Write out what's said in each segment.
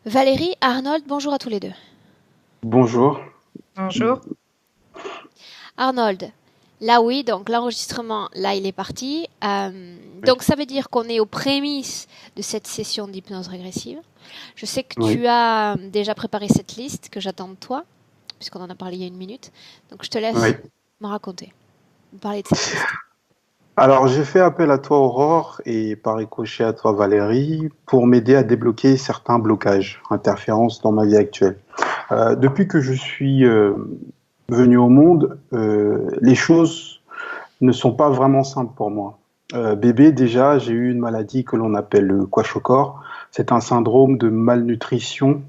Valérie, Arnold, bonjour à tous les deux. Bonjour. Bonjour. Arnold, là oui, donc l'enregistrement, là il est parti. Oui, Donc ça veut dire qu'on est aux prémices de cette session d'hypnose régressive. Je sais que oui, tu as déjà préparé cette liste que j'attends de toi, puisqu'on en a parlé il y a une minute. Donc je te laisse oui. me raconter, me parler de cette liste. Alors, j'ai fait appel à toi, Aurore, et par ricochet à toi, Valérie, pour m'aider à débloquer certains blocages, interférences dans ma vie actuelle. Depuis que je suis venu au monde, les choses ne sont pas vraiment simples pour moi. Bébé, déjà, j'ai eu une maladie que l'on appelle le kwashiorkor. C'est un syndrome de malnutrition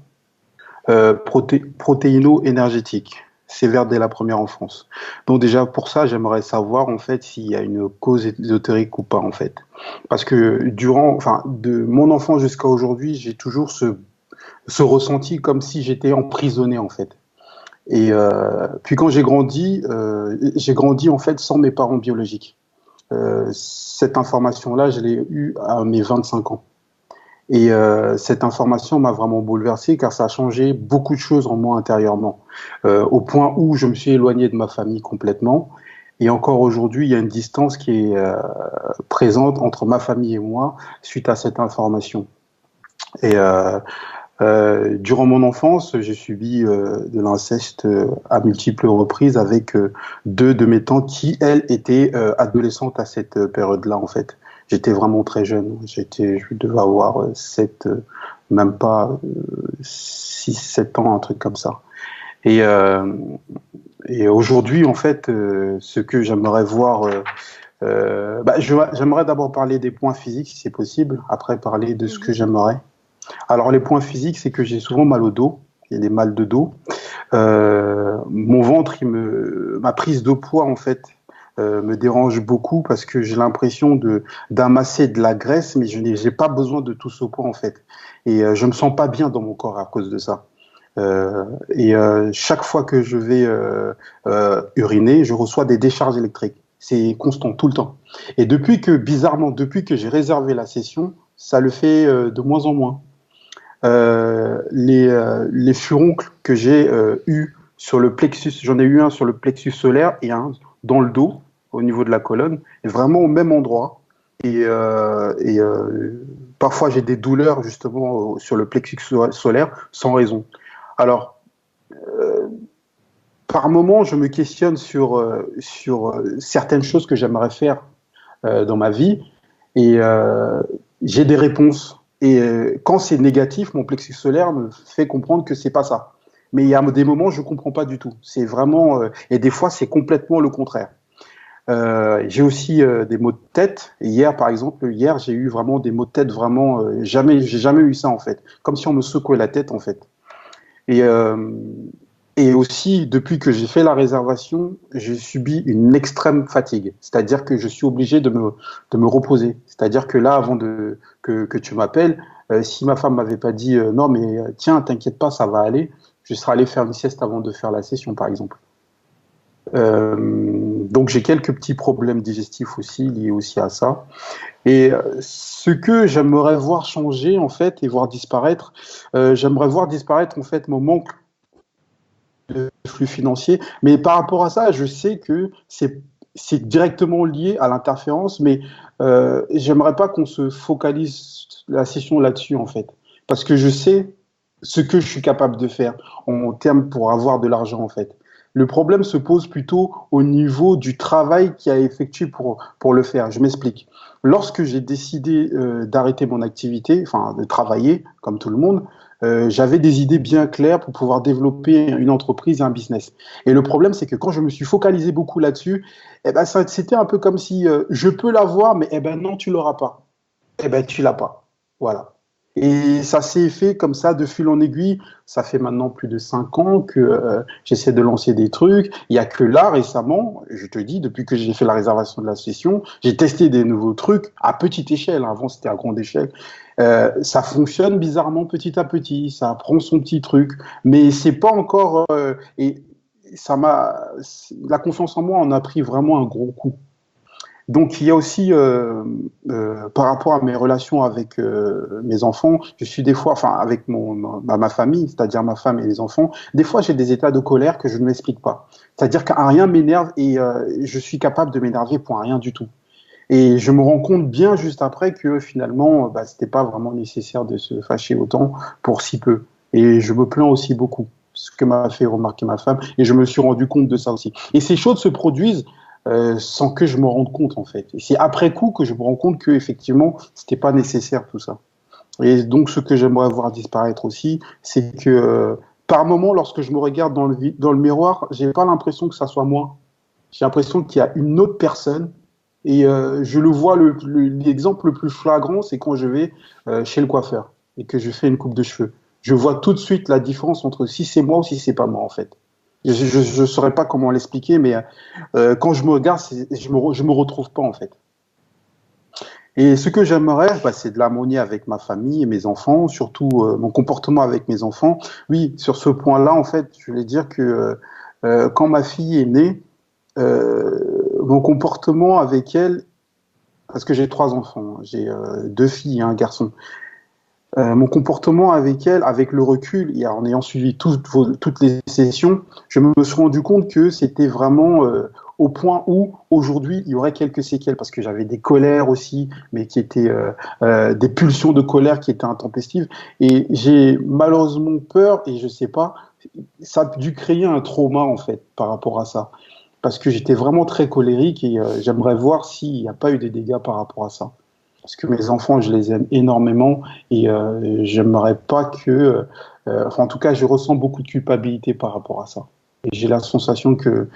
protéino-énergétique, sévère dès la première enfance. Donc déjà pour ça, j'aimerais savoir en fait s'il y a une cause ésotérique ou pas en fait. Parce que enfin, de mon enfance jusqu'à aujourd'hui, j'ai toujours ce ressenti comme si j'étais emprisonné en fait. Et puis quand j'ai grandi en fait sans mes parents biologiques. Cette information-là, je l'ai eue à mes 25 ans. Et cette information m'a vraiment bouleversé car ça a changé beaucoup de choses en moi intérieurement, au point où je me suis éloigné de ma famille complètement. Et encore aujourd'hui, il y a une distance qui est présente entre ma famille et moi suite à cette information. Et durant mon enfance, j'ai subi de l'inceste à multiples reprises avec deux de mes tantes qui, elles, étaient adolescentes à cette période-là, en fait. J'étais vraiment très jeune. Je devais avoir 7, même pas 6, 7 ans, un truc comme ça. Et, euh, et aujourd'hui, en fait, ce que j'aimerais voir, j'aimerais d'abord parler des points physiques, si c'est possible, après parler de ce que Mhm. j'aimerais. Alors, les points physiques, c'est que j'ai souvent mal au dos. Il y a des mal de dos. Mon ventre, ma prise de poids, en fait, me dérange beaucoup parce que j'ai l'impression d'amasser de la graisse, mais je n'ai j'ai pas besoin de tout ce poids, en fait. Et je me sens pas bien dans mon corps à cause de ça. Chaque fois que je vais uriner, je reçois des décharges électriques. C'est constant, tout le temps. Et bizarrement, depuis que j'ai réservé la session, ça le fait de moins en moins. Les furoncles que j'ai eu sur le plexus, j'en ai eu un sur le plexus solaire et un dans le dos, au niveau de la colonne, et vraiment au même endroit. Parfois j'ai des douleurs justement sur le plexus solaire sans raison. Alors, par moment, je me questionne sur certaines choses que j'aimerais faire dans ma vie et j'ai des réponses. Et quand c'est négatif, mon plexus solaire me fait comprendre que c'est pas ça. Mais il y a des moments, je comprends pas du tout. C'est vraiment et des fois, c'est complètement le contraire. J'ai aussi des maux de tête. Et hier, par exemple, j'ai eu vraiment des maux de tête vraiment j'ai jamais eu ça en fait, comme si on me secouait la tête en fait. Et et aussi, depuis que j'ai fait la réservation, j'ai subi une extrême fatigue. C'est-à-dire que je suis obligé de me reposer. C'est-à-dire que là, que tu m'appelles, si ma femme m'avait pas dit non, mais tiens, t'inquiète pas, ça va aller, je serais allé faire une sieste avant de faire la session, par exemple. Donc j'ai quelques petits problèmes digestifs aussi liés aussi à ça. Et ce que j'aimerais voir changer en fait et voir disparaître, j'aimerais voir disparaître en fait mon manque de flux financiers. Mais par rapport à ça, je sais que c'est directement lié à l'interférence, mais j'aimerais pas qu'on se focalise la session là-dessus, en fait. Parce que je sais ce que je suis capable de faire en termes pour avoir de l'argent, en fait. Le problème se pose plutôt au niveau du travail qui a effectué pour le faire. Je m'explique. Lorsque j'ai décidé d'arrêter mon activité, enfin de travailler, comme tout le monde, j'avais des idées bien claires pour pouvoir développer une entreprise et un business. Et le problème, c'est que quand je me suis focalisé beaucoup là-dessus, eh ben, c'était un peu comme si je peux l'avoir, mais eh ben, non, tu l'auras pas. Eh ben, tu l'as pas. Voilà. Et ça s'est fait comme ça de fil en aiguille. Ça fait maintenant plus de 5 ans que j'essaie de lancer des trucs. Il n'y a que là, récemment, je te dis, depuis que j'ai fait la réservation de la session, j'ai testé des nouveaux trucs à petite échelle. Avant, c'était à grande échelle. Ça fonctionne bizarrement petit à petit. Ça prend son petit truc. Mais c'est pas encore... et ça m'a... La confiance en moi en a pris vraiment un gros coup. Donc, il y a aussi, par rapport à mes relations avec mes enfants, je suis des fois, enfin, avec ma famille, c'est-à-dire ma femme et les enfants, des fois, j'ai des états de colère que je ne m'explique pas. C'est-à-dire qu'un rien m'énerve et je suis capable de m'énerver pour un rien du tout. Et je me rends compte bien juste après que finalement, bah, c'était pas vraiment nécessaire de se fâcher autant pour si peu. Et je me plains aussi beaucoup, ce que m'a fait remarquer ma femme, et je me suis rendu compte de ça aussi. Et ces choses se produisent sans que je me rende compte en fait. Et c'est après coup que je me rends compte que effectivement, c'était pas nécessaire tout ça. Et donc, ce que j'aimerais voir disparaître aussi, c'est que par moment, lorsque je me regarde dans le miroir, j'ai pas l'impression que ça soit moi. J'ai l'impression qu'il y a une autre personne. Et je le vois, l'exemple le plus flagrant, c'est quand je vais chez le coiffeur et que je fais une coupe de cheveux. Je vois tout de suite la différence entre si c'est moi ou si c'est pas moi, en fait. Je ne saurais pas comment l'expliquer, mais quand je me regarde, je me retrouve pas, en fait. Et ce que j'aimerais, bah, c'est de l'harmonie avec ma famille et mes enfants, surtout mon comportement avec mes enfants. Oui, sur ce point-là, en fait, je voulais dire que quand ma fille est née, mon comportement avec elle, parce que j'ai trois enfants, hein, j'ai deux filles et un garçon. Mon comportement avec elle, avec le recul, et en ayant suivi toutes les sessions, je me suis rendu compte que c'était vraiment au point où aujourd'hui il y aurait quelques séquelles, parce que j'avais des colères aussi, mais qui étaient des pulsions de colère qui étaient intempestives. Et j'ai malheureusement peur, et je sais pas, ça a dû créer un trauma en fait par rapport à ça, parce que j'étais vraiment très colérique et j'aimerais voir s'il n'y a pas eu des dégâts par rapport à ça. Parce que mes enfants, je les aime énormément et j'aimerais pas que, enfin, en tout cas, je ressens beaucoup de culpabilité par rapport à ça. Et j'ai la sensation que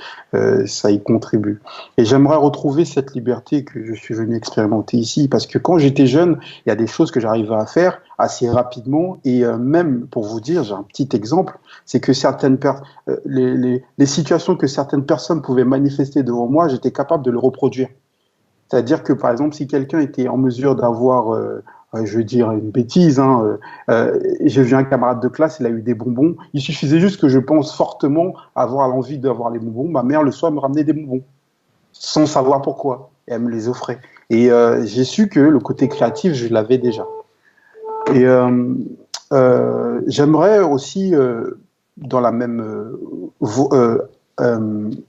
ça y contribue. Et j'aimerais retrouver cette liberté que je suis venu expérimenter ici, parce que quand j'étais jeune, il y a des choses que j'arrivais à faire assez rapidement. Et même, pour vous dire, j'ai un petit exemple, c'est que les situations que certaines personnes pouvaient manifester devant moi, j'étais capable de le reproduire. C'est-à-dire que, par exemple, si quelqu'un était en mesure d'avoir, je veux dire une bêtise, hein, j'ai vu un camarade de classe, il a eu des bonbons, il suffisait juste que je pense fortement avoir l'envie d'avoir les bonbons. Ma mère, le soir, me ramenait des bonbons, sans savoir pourquoi, et elle me les offrait. Et j'ai su que le côté créatif, je l'avais déjà. Et j'aimerais aussi, dans la même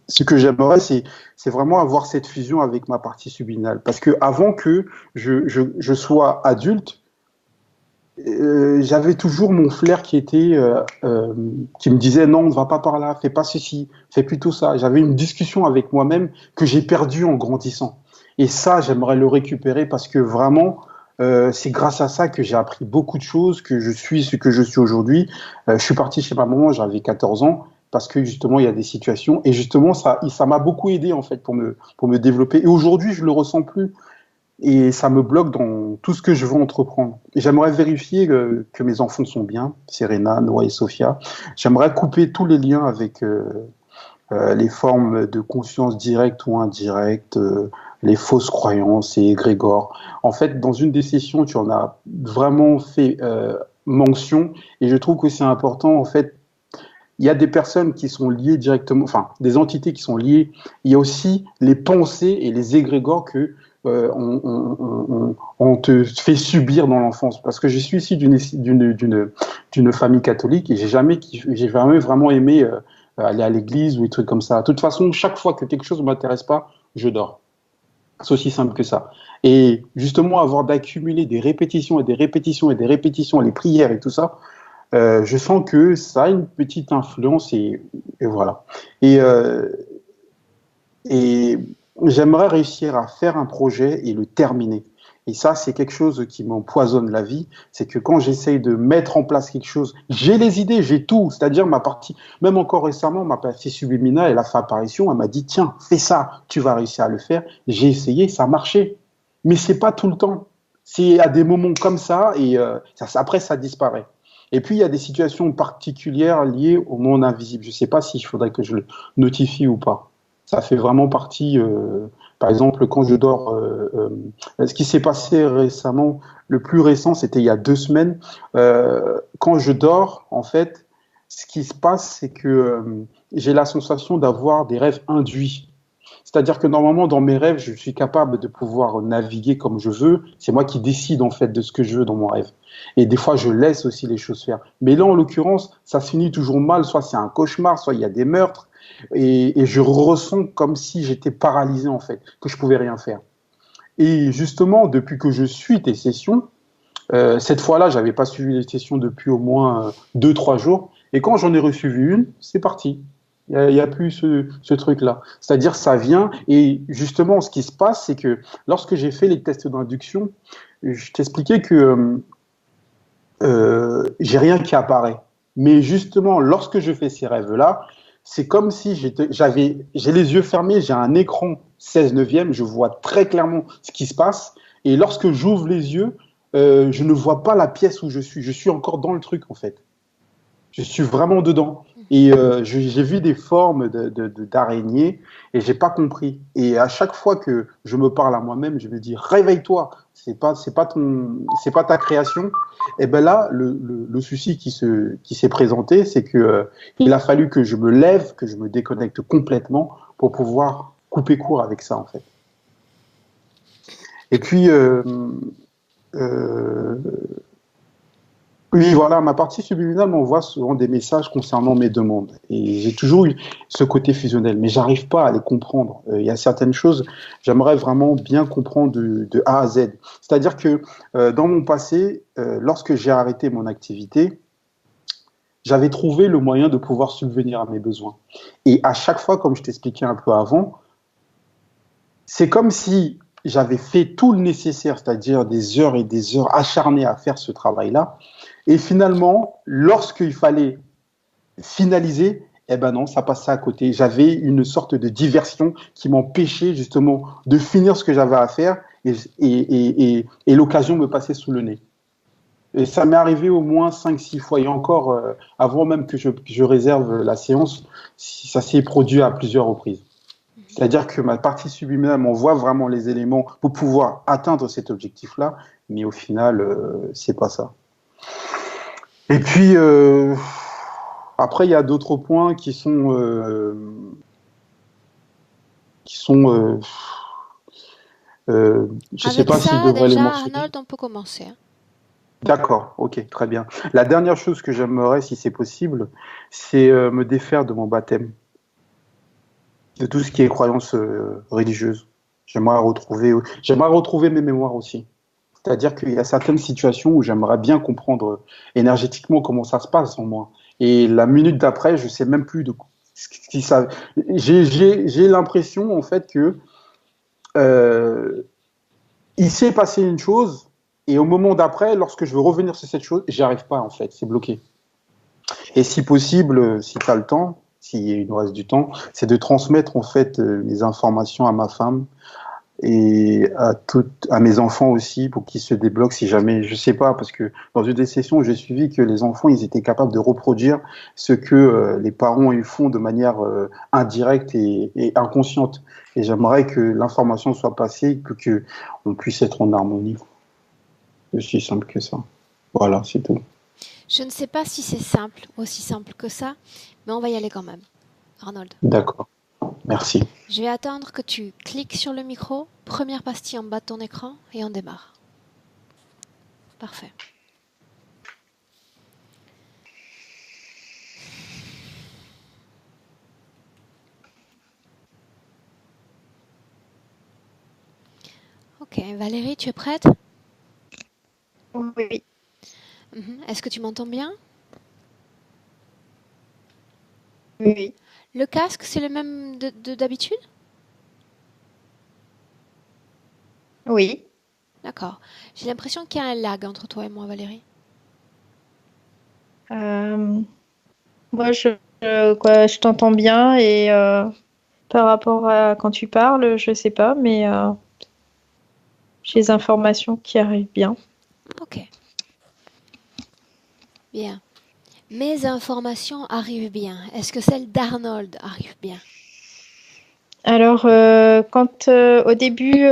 ce que j'aimerais, c'est vraiment avoir cette fusion avec ma partie subliminale. Parce que avant que je sois adulte, j'avais toujours mon flair qui me disait non, ne va pas par là, fais pas ceci, fais plutôt ça. J'avais une discussion avec moi-même que j'ai perdue en grandissant. Et ça, j'aimerais le récupérer parce que vraiment, c'est grâce à ça que j'ai appris beaucoup de choses, que je suis ce que je suis aujourd'hui. Je suis parti chez ma maman, j'avais 14 ans, parce que justement, il y a des situations. Et justement, ça m'a beaucoup aidé, en fait, pour me développer. Et aujourd'hui, je le ressens plus. Et ça me bloque dans tout ce que je veux entreprendre. Et j'aimerais vérifier que mes enfants sont bien, Serena, Noah et Sophia. J'aimerais couper tous les liens avec les formes de conscience directe ou indirecte, les fausses croyances et égrégores. En fait, dans une des sessions, tu en as vraiment fait mention, et je trouve que c'est important. En fait, il y a des personnes qui sont liées directement, enfin, des entités qui sont liées. Il y a aussi les pensées et les égrégores que on te fait subir dans l'enfance. Parce que je suis issu d'une famille catholique et j'ai jamais vraiment aimé aller à l'église ou des trucs comme ça. De toute façon, chaque fois que quelque chose ne m'intéresse pas, je dors. C'est aussi simple que ça. Et justement, avoir d'accumuler des répétitions et des répétitions et des répétitions, les prières et tout ça, je sens que ça a une petite influence et voilà. Et, et j'aimerais réussir à faire un projet et le terminer. Et ça, c'est quelque chose qui m'empoisonne la vie. C'est que quand j'essaye de mettre en place quelque chose, j'ai les idées, j'ai tout. C'est-à-dire ma partie, même encore récemment, ma partie subliminale, elle a fait apparition, elle m'a dit, tiens, fais ça, tu vas réussir à le faire. J'ai essayé, ça a marché. Mais c'est pas tout le temps. C'est à des moments comme ça et après, ça disparaît. Et puis, il y a des situations particulières liées au monde invisible. Je ne sais pas s'il faudrait que je le notifie ou pas. Ça fait vraiment partie, par exemple, quand je dors, ce qui s'est passé récemment, le plus récent, c'était il y a 2 semaines. Quand je dors, en fait, ce qui se passe, c'est que j'ai la sensation d'avoir des rêves induits. C'est-à-dire que normalement, dans mes rêves, je suis capable de pouvoir naviguer comme je veux. C'est moi qui décide en fait de ce que je veux dans mon rêve. Et des fois, je laisse aussi les choses faire. Mais là, en l'occurrence, ça se finit toujours mal. Soit c'est un cauchemar, soit il y a des meurtres. Et je ressens comme si j'étais paralysé en fait, que je pouvais rien faire. Et justement, depuis que je suis tes sessions, cette fois-là, j'avais pas suivi les sessions depuis au moins 2, 3 jours. Et quand j'en ai reçu une, c'est parti. Il y a plus ce truc-là. C'est-à-dire, ça vient. Et justement, ce qui se passe, c'est que lorsque j'ai fait les tests d'induction, je t'expliquais que j'ai rien qui apparaît. Mais justement, lorsque je fais ces rêves-là, c'est comme si j'ai les yeux fermés, j'ai un écran 16/9, je vois très clairement ce qui se passe. Et lorsque j'ouvre les yeux, je ne vois pas la pièce où je suis. Je suis encore dans le truc, en fait. Je suis vraiment dedans. Et j'ai vu des formes d'araignées et j'ai pas compris. Et à chaque fois que je me parle à moi-même, je me dis réveille-toi. C'est pas ta création. Et ben là, le souci qui s'est présenté, c'est que il a fallu que je me lève, que je me déconnecte complètement pour pouvoir couper court avec ça, en fait. Et puis euh, oui, voilà, ma partie subliminale m'envoie souvent des messages concernant mes demandes. Et j'ai toujours eu ce côté fusionnel, mais j'arrive pas à les comprendre. Il y a certaines choses, j'aimerais vraiment bien comprendre de A à Z. C'est-à-dire que dans mon passé, lorsque j'ai arrêté mon activité, j'avais trouvé le moyen de pouvoir subvenir à mes besoins. Et à chaque fois, comme je t'expliquais un peu avant, c'est comme si j'avais fait tout le nécessaire, c'est-à-dire des heures et des heures acharnées à faire ce travail-là. Et finalement, lorsqu'il fallait finaliser, eh ben non, ça passait à côté. J'avais une sorte de diversion qui m'empêchait justement de finir ce que j'avais à faire et l'occasion me passait sous le nez. Et ça m'est arrivé au moins 5, 6 fois. Et encore, avant même que je réserve la séance, ça s'est produit à plusieurs reprises. C'est-à-dire que ma partie subliminale m'envoie vraiment les éléments pour pouvoir atteindre cet objectif-là, mais au final, c'est pas ça. Et puis, après, il y a d'autres points qui sont je ne sais Avec pas si je ça, devrais les déjà, mentionner. Arnold, on peut commencer, hein. D'accord, ok, très bien. La dernière chose que j'aimerais, si c'est possible, c'est me défaire de mon baptême, de tout ce qui est croyance religieuse. J'aimerais retrouver mes mémoires aussi. C'est-à-dire qu'il y a certaines situations où j'aimerais bien comprendre énergétiquement comment ça se passe en moi. Et la minute d'après, je sais même plus de ce qui ça. J'ai l'impression en fait que euh, il s'est passé une chose et au moment d'après, lorsque je veux revenir sur cette chose, j'y arrive pas en fait, c'est bloqué. Et si possible, si tu as le temps, s'il nous reste du temps, c'est de transmettre en fait les informations à ma femme et à mes enfants aussi pour qu'ils se débloquent si jamais, je sais pas, parce que dans une des sessions, j'ai suivi que les enfants, ils étaient capables de reproduire ce que les parents ils font de manière indirecte et inconsciente. Et j'aimerais que l'information soit passée, que on puisse être en harmonie. C'est aussi simple que ça. Voilà, c'est tout. Je ne sais pas si c'est simple, aussi simple que ça, mais on va y aller quand même. Arnold, D'accord. Merci. je vais attendre que tu cliques sur le micro, première pastille en bas de ton écran, et on démarre. Parfait. Ok, Valérie, tu es prête? Oui, Est-ce que tu m'entends bien? oui. Le casque, c'est le même d'habitude? Oui. D'accord. J'ai l'impression qu'il y a un lag entre toi et moi, Valérie. Euh, Moi, je t'entends bien et par rapport à quand tu parles, je sais pas, mais j'ai les informations qui arrivent bien. Ok, bien. Mes informations arrivent bien. Est-ce que celles d'Arnold arrivent bien? Alors, au début,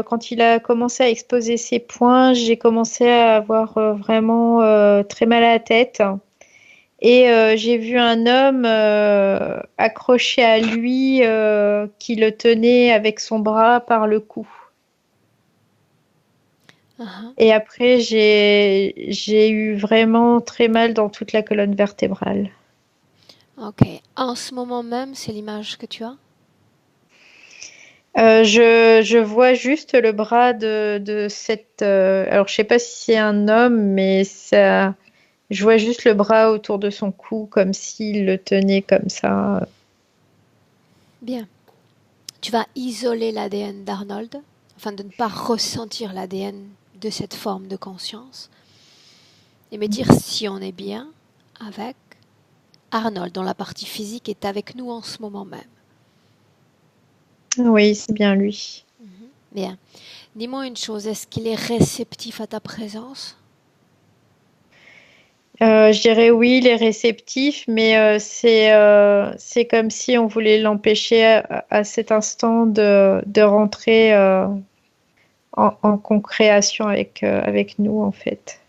quand il a commencé à exposer ses points, j'ai commencé à avoir vraiment très mal à la tête Et j'ai vu un homme accroché à lui qui le tenait avec son bras par le cou. Uh-huh. Et après, j'ai eu vraiment très mal dans toute la colonne vertébrale. Ok. En ce moment même, c'est l'image que tu as? Je vois juste le bras de cette. Alors, je sais pas si c'est un homme, mais ça, je vois juste le bras autour de son cou, comme s'il le tenait comme ça. Bien. Tu vas isoler l'ADN d'Arnold, afin de ne pas ressentir l'ADN de cette forme de conscience, et me dire si on est bien avec Arnold, dont la partie physique est avec nous en ce moment même. Oui, c'est bien lui. Bien. Dis-moi une chose, est-ce qu'il est réceptif à ta présence? Je dirais oui, il est réceptif, mais c'est comme si on voulait l'empêcher à cet instant de rentrer en concréation avec nous, en fait.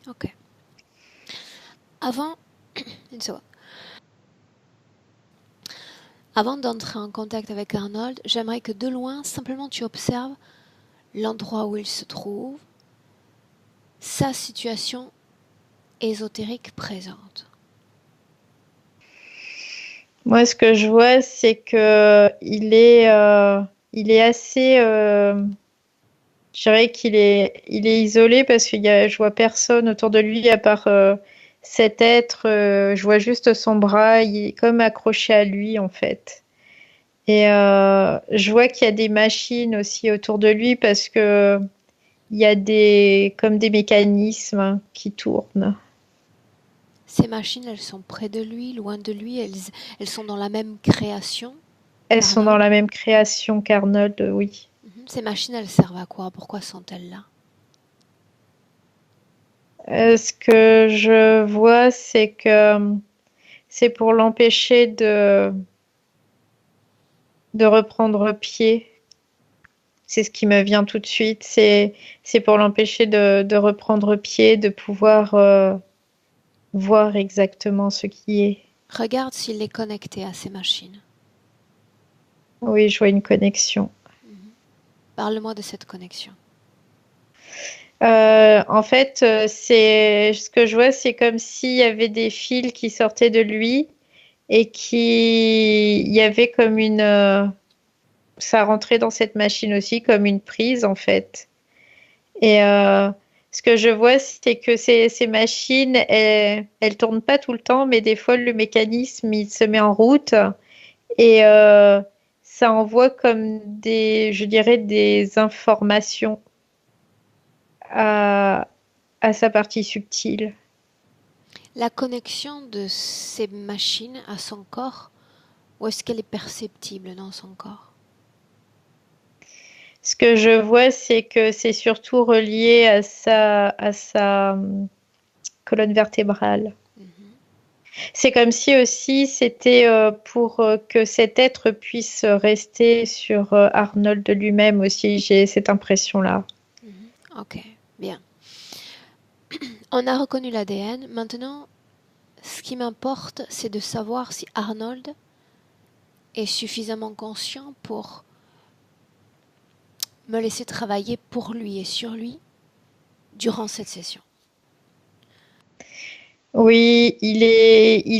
Ok. Avant, une seconde. Avant d'entrer en contact avec Arnold, j'aimerais que de loin, simplement tu observes l'endroit où il se trouve, sa situation ésotérique présente. Moi, ce que je vois, c'est que il est assez, je dirais il est isolé parce je vois personne autour de lui à part cet être. Je vois juste son bras, il est comme accroché à lui en fait. Et je vois qu'il y a des machines aussi autour de lui parce que il y a comme des mécanismes qui tournent. Ces machines, elles sont près de lui, loin de lui, elles sont dans la même création Elles sont dans qu'Arnold. la même création qu'Arnold, oui. Ces machines, elles servent à quoi? Pourquoi sont-elles là? Ce que je vois, c'est que c'est pour l'empêcher de reprendre pied. C'est ce qui me vient tout de suite. C'est pour l'empêcher de reprendre pied, de pouvoir voir exactement ce qui est. Regarde s'il est connecté à ces machines. Oui, je vois une connexion. Parle-moi de cette connexion. En fait, c'est ce que je vois, c'est comme s'il y avait des fils qui sortaient de lui et il y avait comme ça rentrait dans cette machine aussi comme une prise en fait. Et ce que je vois, c'est que ces machines, elles tournent pas tout le temps, mais des fois le mécanisme il se met en route et ça envoie comme je dirais, des informations à, à sa partie subtile. La connexion de ces machines à son corps, ou est-ce qu'elle est perceptible dans son corps? Ce que je vois, c'est que c'est surtout relié à sa colonne vertébrale. C'est comme si aussi c'était pour que cet être puisse rester sur Arnold lui-même aussi. J'ai cette impression-là. Ok, bien. On a reconnu l'ADN. Maintenant, ce qui m'importe, c'est de savoir si Arnold est suffisamment conscient pour me laisser travailler pour lui et sur lui durant cette session. Oui, il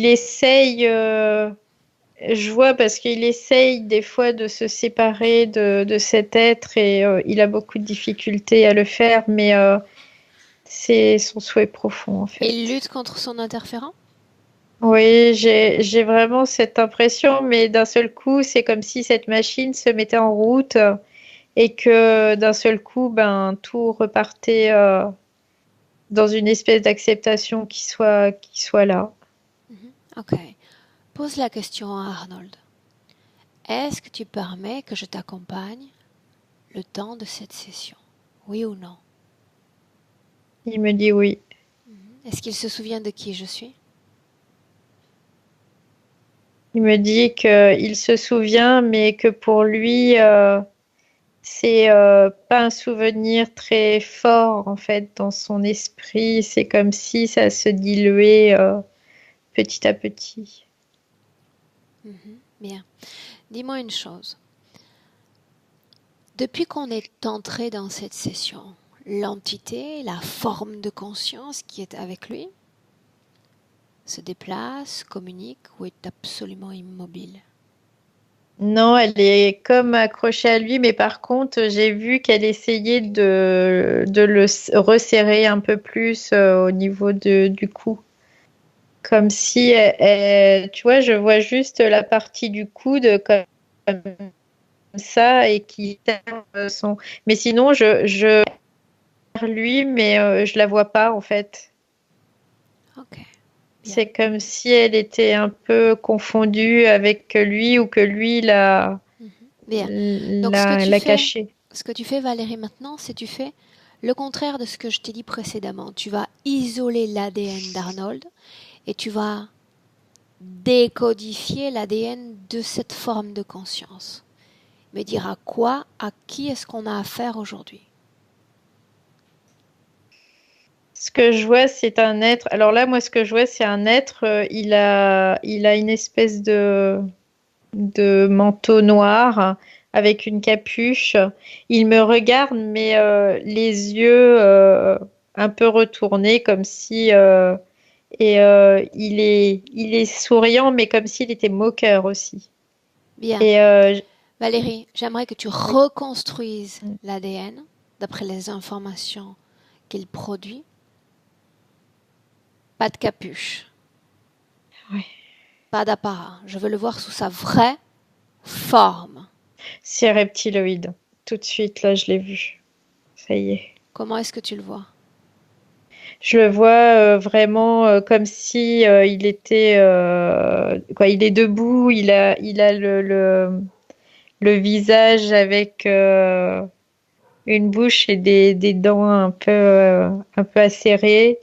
essaye. Je vois parce qu'il essaye des fois de se séparer de cet être et il a beaucoup de difficultés à le faire, mais c'est son souhait profond en Il fait. lutte contre son interférent? Oui, j'ai vraiment cette impression, mais d'un seul coup, c'est comme si cette machine se mettait en route et que d'un seul coup, ben, tout repartait dans une espèce d'acceptation qui soit là. Ok. Pose la question à Arnold. Est-ce que tu permets que je t'accompagne le temps de cette session? Oui ou non? Il me dit oui. Est-ce qu'il se souvient de qui je suis? Il me dit qu'il se souvient, mais que pour lui, c'est pas un souvenir très fort en fait dans son esprit. C'est comme si ça se diluait petit à petit. Bien. Dis-moi une chose. Depuis qu'on est entré dans cette session, l'entité, la forme de conscience qui est avec lui, se déplace, communique ou est absolument immobile? Non, elle est comme accrochée à lui, mais par contre, j'ai vu qu'elle essayait de resserrer un peu plus au niveau du cou. Comme si, tu vois, je vois juste la partie du coude comme ça et qui serre son. Mais sinon, je vers lui, mais je la vois pas en fait. Ok, bien. C'est comme si elle était un peu confondue avec lui ou que lui Bien. Donc l'a cachée. ce que tu fais Valérie maintenant, c'est tu fais le contraire de ce que je t'ai dit précédemment. Tu vas isoler l'ADN d'Arnold et tu vas décodifier l'ADN de cette forme de conscience. Me dire à qui est-ce qu'on a affaire aujourd'hui? Ce que je vois, c'est un être. Alors là, moi, ce que je vois, c'est un être. Il a une espèce de manteau noir avec une capuche. Il me regarde, mais les yeux un peu retournés, comme si. Il est souriant, mais comme s'il était moqueur aussi. Bien. Et Valérie, j'aimerais que tu oui. reconstruises l'ADN d'après les informations qu'il produit. Pas de capuche, Ouais. pas d'apparat. Je veux le voir sous sa vraie forme. C'est reptiloïde. Tout de suite, là, je l'ai vu. Ça y est. Comment est-ce que tu le vois? Je le vois vraiment comme si il était quoi, il est debout, il a le visage avec une bouche et des dents un peu acérées.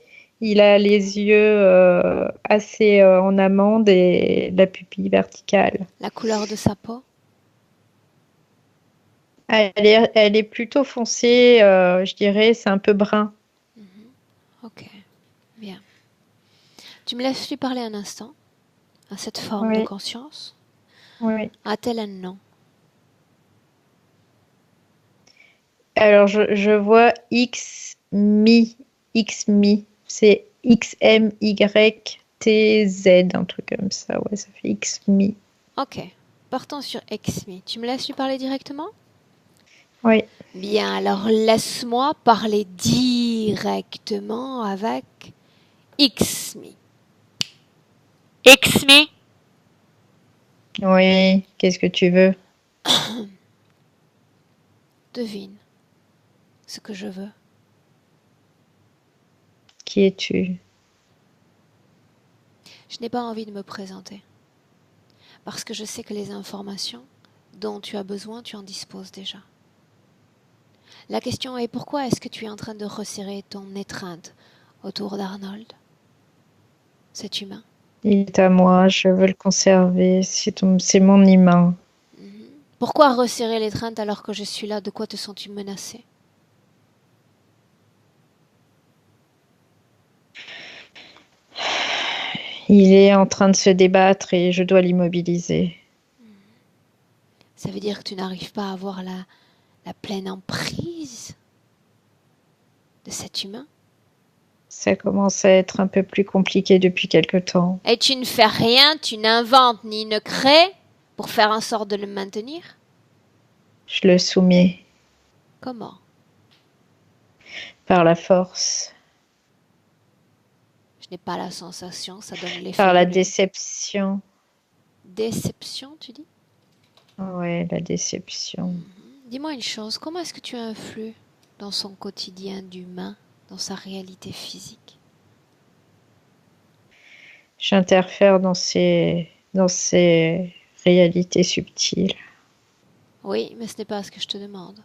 Il a les yeux assez en amande et la pupille verticale. La couleur de sa peau? Elle est plutôt foncée, je dirais, c'est un peu brun. Ok, bien. Tu me laisses lui parler un instant à cette forme de Oui, conscience? oui. A-t-elle un nom? Alors, je vois X-Mi. X-Mi. C'est X-M-Y-T-Z, un truc comme ça. Ouais, ça fait X-Mi. Ok, partons sur Exmi. Tu me laisses lui parler directement? Oui. Bien, alors laisse-moi parler directement avec Xmi. Xmi, Oui. Qu'est-ce que tu veux? devine ce que je veux. Qui es-tu? Je n'ai pas envie de me présenter parce que je sais que les informations dont tu as besoin, tu en disposes déjà. La question est pourquoi est-ce que tu es en train de resserrer ton étreinte autour d'Arnold, cet humain? Il est à moi. Je veux le conserver. C'est mon humain. Pourquoi resserrer l'étreinte alors que je suis là? De quoi te sens-tu menacé? Il est en train de se débattre et je dois l'immobiliser. Ça veut dire que tu n'arrives pas à avoir la pleine emprise de cet humain? Ça commence à être un peu plus compliqué depuis quelque temps. Et tu ne fais rien, tu n'inventes ni ne crées pour faire en sorte de le maintenir? Je le soumets Comment? par la force, Je n'ai pas la sensation, ça donne l'effet par la voulu. déception. Déception, tu dis? Ouais, la déception. Dis-moi une chose, comment est-ce que tu influes dans son quotidien d'humain, dans sa réalité physique? J'interfère dans ces réalités subtiles. Oui, mais ce n'est pas ce que je te demande.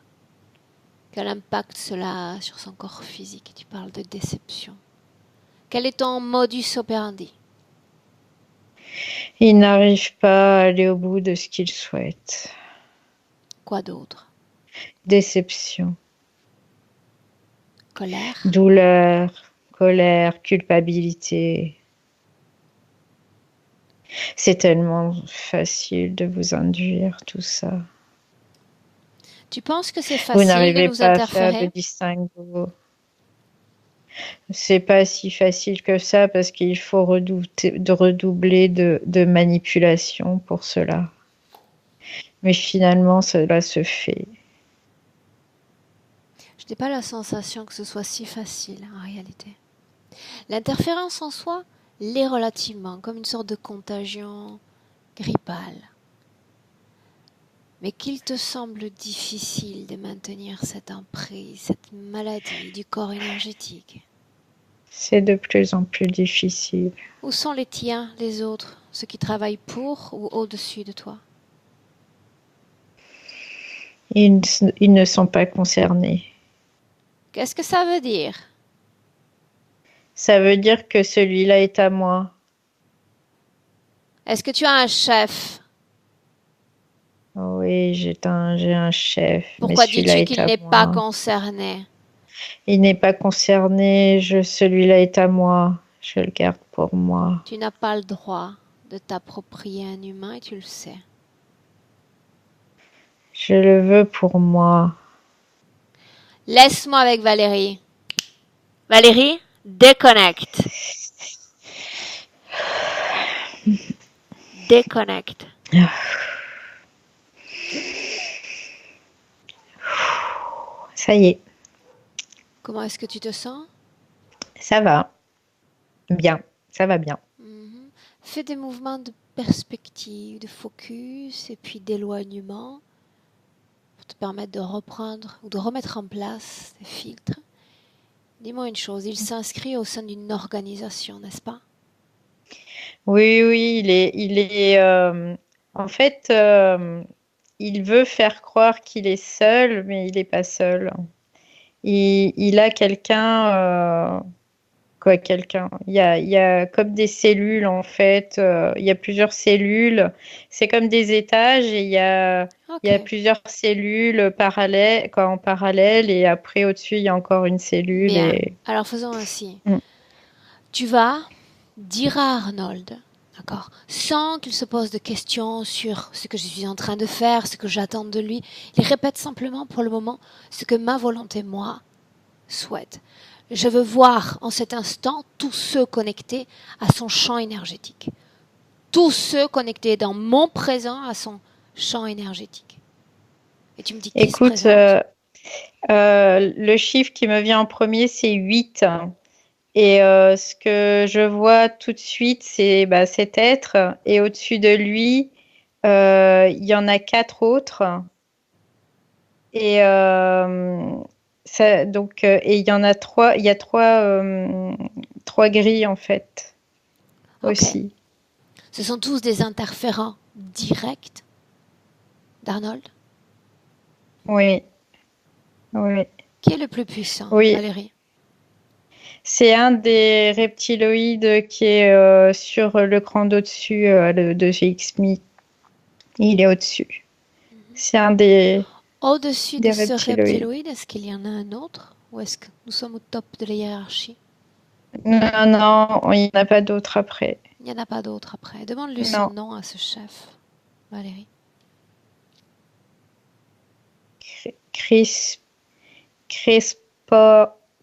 Quel impact cela a sur son corps physique? Tu parles de déception. Quel est ton modus operandi? Il n'arrive pas à aller au bout de ce qu'il souhaite. Quoi d'autre? déception, colère. douleur, colère, culpabilité. C'est tellement facile de vous induire tout ça. Tu penses que c'est Vous facile de n'arrivez nous pas à faire de interférer? distinguo. C'est pas si facile que ça parce qu'il faut redoubler de manipulation pour cela. Mais finalement, cela se fait. Je n'ai pas la sensation que ce soit si facile en réalité. L'interférence en soi l'est relativement, comme une sorte de contagion grippale. Mais qu'il te semble difficile de maintenir cette emprise, cette maladie du corps énergétique. C'est de plus en plus difficile. Où sont les tiens, les autres, ceux qui travaillent pour ou au-dessus de toi? Ils ne sont pas concernés. Qu'est-ce que ça veut dire? Ça veut dire que celui-là est à moi. Est-ce que tu as un chef? Oui, j'ai un chef, mais Pourquoi celui-là dis-tu est qu'il à n'est moi. pas concerné? Il n'est pas concerné, celui-là est à moi. Je le garde pour moi. Tu n'as pas le droit de t'approprier un humain et tu le sais. Je le veux pour moi. Laisse-moi avec Valérie. Valérie, déconnecte. Déconnecte. Ça y est, Comment est-ce que tu te sens? ça va. Bien, ça va bien. Fais des mouvements de perspective, de focus et puis d'éloignement pour te permettre de reprendre ou de remettre en place des filtres. Dis-moi une chose, il s'inscrit au sein d'une organisation, n'est-ce pas? Oui, oui, en fait, il veut faire croire qu'il est seul, mais il n'est pas seul. Il a quelqu'un, quelqu'un. Il y a comme des cellules, en fait. Il y a plusieurs cellules. C'est comme des étages et il y a Ok. plusieurs cellules parallèles, en parallèle, et après, au-dessus, il y a encore une cellule. Bien. Et... Alors faisons ainsi. Mm. Tu vas dire à Arnold, d'accord, sans qu'il se pose de questions sur ce que je suis en train de faire, ce que j'attends de lui. Il répète simplement pour le moment ce que ma volonté, moi, souhaite. Je veux voir en cet instant tous ceux connectés à son champ énergétique. Tous ceux connectés dans mon présent à son champ énergétique. Et tu me dis qui se Écoute, présente. le chiffre qui me vient en premier, c'est 8. Et ce que je vois tout de suite, c'est cet être. Et au-dessus de lui, il y en a 4 autres. Et et il y en a 3. Il y a 3 grilles en fait Ok. aussi. Ce sont tous des interférents directs d'Arnold. Oui, oui, Qui est le plus puissant, oui. Valérie? C'est un des reptiloïdes qui est sur le cran d'au-dessus de GXMI. Il est au-dessus. C'est un des Au-dessus de ce reptiloïdes. reptiloïde, est-ce qu'il y en a un autre? Ou est-ce que nous sommes au top de la hiérarchie? Non, non, il n'y en a pas d'autres après. Il n'y en a pas d'autre après. Demande-lui son Non. nom à ce chef, Valérie.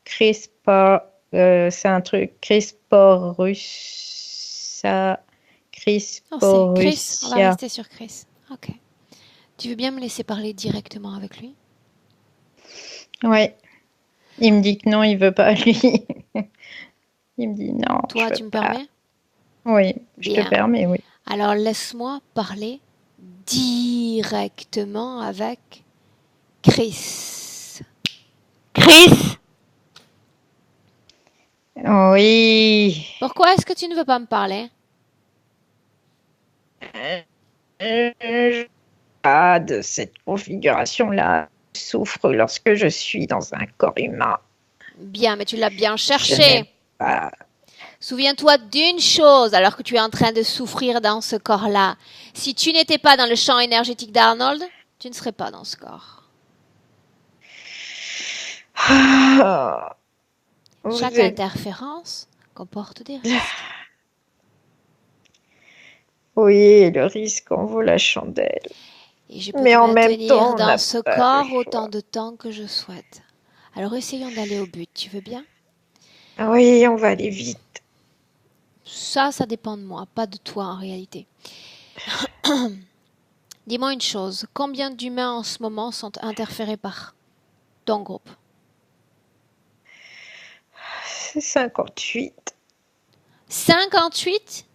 Crispor, c'est un truc, Crisporus, Non, c'est Chris. On va Crisporussia. rester sur Chris. Ok. Tu veux bien me laisser parler directement avec lui? Ouais. Il me dit que non, il veut pas, lui. Il me dit non, Toi, je tu veux me pas. permets? Oui, je Bien. te permets, oui. Alors laisse-moi parler directement avec Chris. Chris! Oui. Pourquoi est-ce que tu ne veux pas me parler? Pas de cette configuration-là. Je souffre lorsque je suis dans un corps humain. Bien, mais tu l'as bien Je cherché. n'aime pas. Souviens-toi d'une chose alors que tu es en train de souffrir dans ce corps-là. Si tu n'étais pas dans le champ énergétique d'Arnold, tu ne serais pas dans ce corps. Ah, vous Chaque êtes... interférence comporte des risques. Oui, le risque en vaut la chandelle. Et je peux Mais te en même maintenir temps, on dans n'a ce pas le corps autant choix. de temps que je souhaite. Alors essayons d'aller au but, tu veux bien? Oui, on va aller vite. Ça dépend de moi, pas de toi en réalité. Dis-moi une chose, combien d'humains en ce moment sont interférés par ton groupe? C'est 58. 58?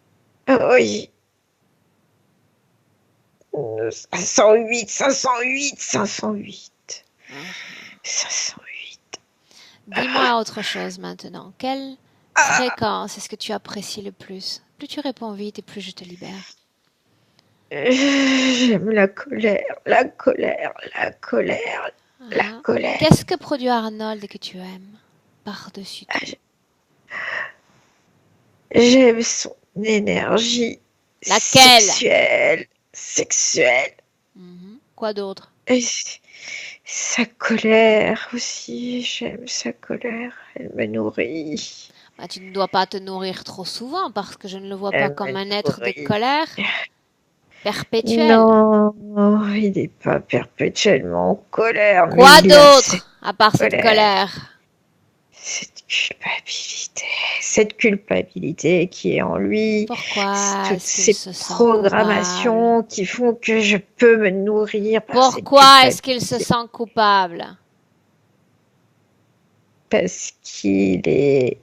Oui. 508, 508, 508. Ah. 508. Dis-moi autre chose maintenant. Quelle fréquence est-ce que tu apprécies le plus? Plus tu réponds vite et plus je te libère. J'aime la colère, la colère, la colère, la Ah. colère. Qu'est-ce que produit Arnold et que tu aimes par-dessus tout? J'aime son énergie Laquelle? sexuelle. Quoi d'autre? Et sa colère aussi, j'aime sa colère. Elle me nourrit. Bah, tu ne dois pas te nourrir trop souvent parce que je ne le vois pas Elle comme me un être de nourrit. colère perpétuelle. Non, il n'est pas perpétuellement en colère, mais Quoi il a cette d'autre à part cette colère, colère? cette culpabilité qui est en lui, Pourquoi toutes est-ce qu'il ces se sent coupable? programmations qui font que je peux me nourrir par cette Pourquoi est-ce qu'il se culpabilité. sent coupable? Parce qu'il est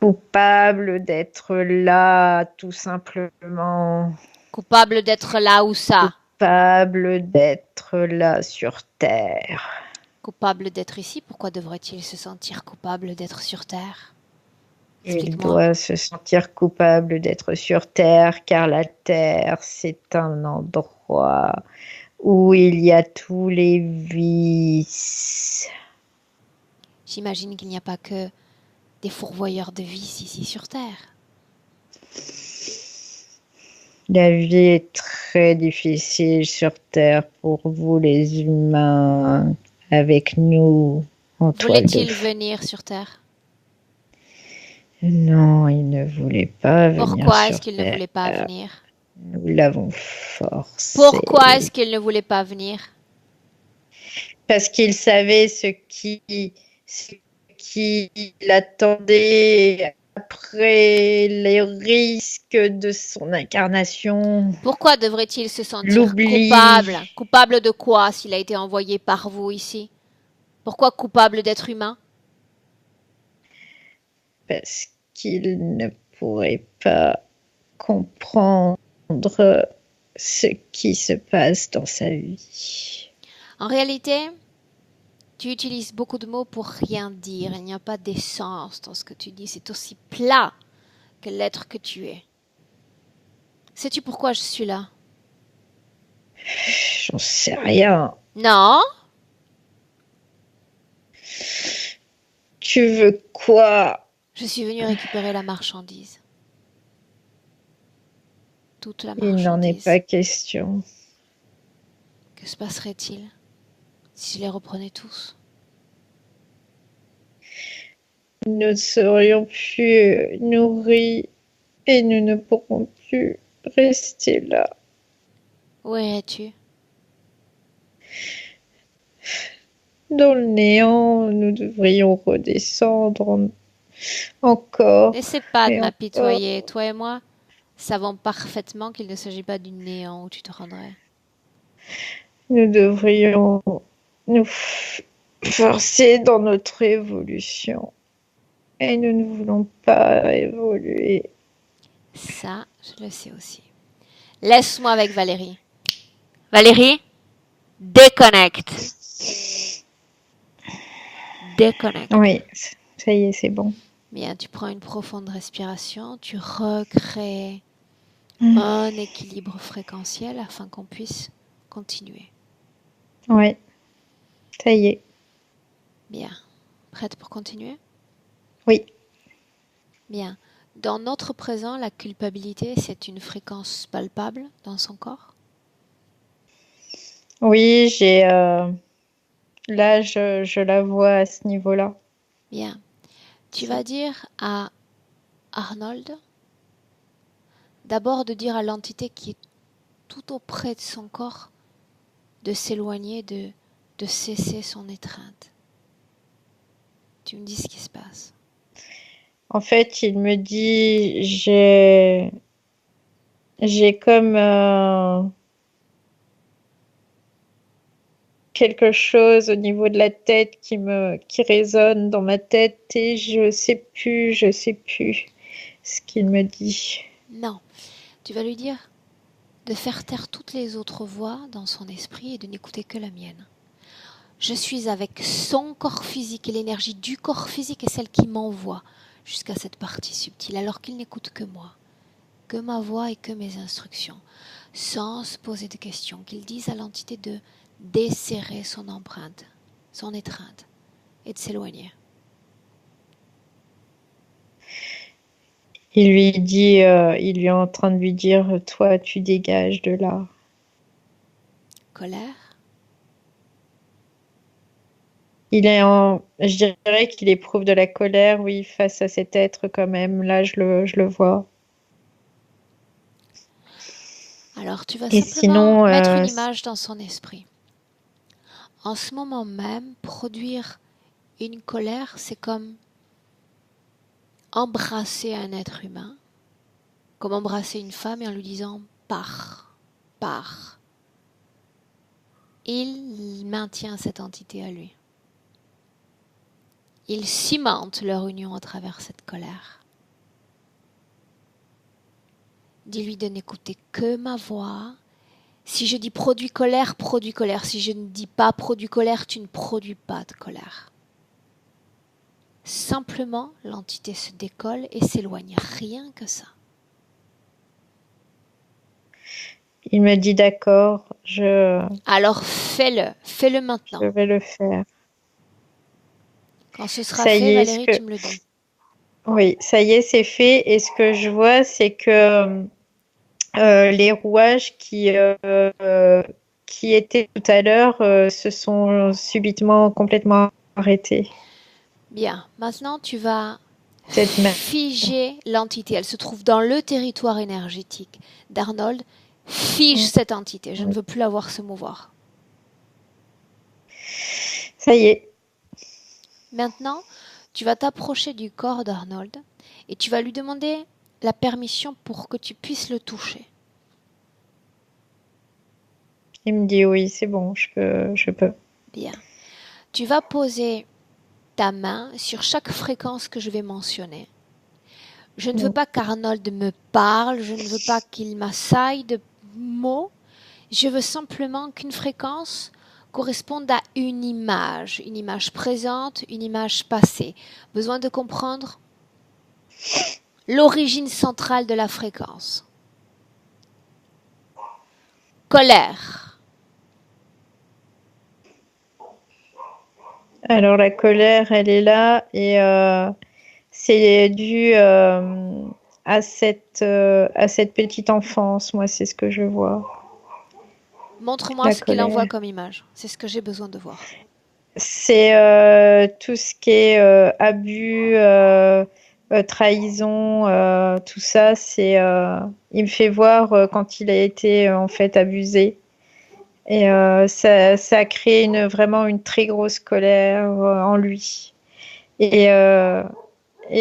coupable d'être là, tout simplement. Coupable d'être là où ça? Coupable d'être là sur Terre. Coupable d'être ici? Pourquoi devrait-il se sentir coupable d'être sur Terre? Il Explique-moi. doit se sentir coupable d'être sur Terre, car la Terre, c'est un endroit où il y a tous les vices. J'imagine qu'il n'y a pas que des fourvoyeurs de vices ici sur Terre. La vie est très difficile sur Terre pour vous les humains, avec nous en toile de Voulait-il fond. venir sur Terre? Non, il ne voulait pas venir Pourquoi est-ce sur qu'il ne Terre. voulait pas venir? Nous l'avons forcé. Pourquoi est-ce qu'il ne voulait pas venir? Parce qu'il savait ce qui l'attendait après les risques de son incarnation. Pourquoi devrait-il se sentir coupable? L'oubli, Coupable de quoi s'il a été envoyé par vous ici? Pourquoi coupable d'être humain? parce qu'il ne pourrait pas comprendre ce qui se passe dans sa vie. En réalité, tu utilises beaucoup de mots pour rien dire. Il n'y a pas d'essence dans ce que tu dis. C'est aussi plat que l'être que tu es. Sais-tu pourquoi je suis là? J'en sais rien. Non? Tu veux quoi? Je suis venue récupérer la marchandise. Toute la Il n'en est marchandise. pas question. Que se passerait-il si je les reprenais tous? Nous serions plus nourris et nous ne pourrons plus rester là. Où es-tu? Dans le néant, nous devrions redescendre encore N'essaie pas de et encore. m'apitoyer. Toi et moi savons parfaitement qu'il ne s'agit pas du néant où tu te rendrais. Nous devrions nous forcer dans notre évolution. Et nous ne voulons pas évoluer. Ça, je le sais aussi. Laisse-moi avec Valérie. Valérie, déconnecte. Déconnecte. Oui, ça y est, c'est bon. Bien, tu prends une profonde respiration, tu recrées un équilibre fréquentiel afin qu'on puisse continuer. Oui, ça y est. Bien. Prête pour continuer? Oui. Bien. Dans notre présent, la culpabilité, c'est une fréquence palpable dans son corps? Oui, j'ai là, je la vois à ce niveau-là. Bien. Tu vas dire à Arnold, d'abord de dire à l'entité qui est tout auprès de son corps de s'éloigner, de cesser son étreinte. Tu me dis ce qui se passe. En fait, il me dit, j'ai comme quelque chose au niveau de la tête qui résonne dans ma tête et je sais plus ce qu'il me dit. Non. Tu vas lui dire de faire taire toutes les autres voix dans son esprit et de n'écouter que la mienne. Je suis avec son corps physique et l'énergie du corps physique est celle qui m'envoie jusqu'à cette partie subtile, alors qu'il n'écoute que moi, que ma voix et que mes instructions, sans se poser de questions, qu'il dise à l'entité de desserrer son empreinte, son étreinte, et de s'éloigner. Il lui dit, il est en train de lui dire, toi, tu dégages de là. Colère. Je dirais qu'il éprouve de la colère, oui, face à cet être quand même. Là, je le vois. Alors tu vas Et simplement sinon, mettre une image dans son esprit. En ce moment même, produire une colère, c'est comme embrasser un être humain, comme embrasser une femme et en lui disant pars, pars. Il maintient cette entité à lui. Il cimente leur union à travers cette colère. Dis-lui de n'écouter que ma voix. Si je dis produis colère, produis colère. Si je ne dis pas produis colère, tu ne produis pas de colère. Simplement, l'entité se décolle et s'éloigne. Rien que ça. il me dit d'accord, Alors fais-le maintenant. je vais le faire. Quand ce sera Ça y fait, est, Valérie, tu me le dis. oui, ça y est, c'est fait. Et ce que je vois, c'est que les rouages qui étaient tout à l'heure se sont subitement complètement arrêtés. Bien, maintenant tu vas Cette main. figer l'entité. Elle se trouve dans le territoire énergétique d'Arnold. Fige cette entité. Je ne veux plus la voir se mouvoir. Ça y est. Maintenant, tu vas t'approcher du corps d'Arnold et tu vas lui demander la permission pour que tu puisses le toucher. Il me dit oui, c'est bon, je peux. Bien. Tu vas poser ta main sur chaque fréquence que je vais mentionner. Je ne veux pas qu'Arnold me parle, je ne veux pas qu'il m'assaille de mots. Je veux simplement qu'une fréquence corresponde à une image présente, une image passée. Besoin de comprendre l'origine centrale de la fréquence. Colère. Alors la colère, elle est là et c'est dû à cette petite enfance. Moi, c'est ce que je vois. Montre-moi La ce qu'il colère. envoie comme image. C'est ce que j'ai besoin de voir. C'est tout ce qui est abus, trahison, tout ça. Il me fait voir quand il a été en fait abusé. Et ça a créé vraiment une très grosse colère en lui. Et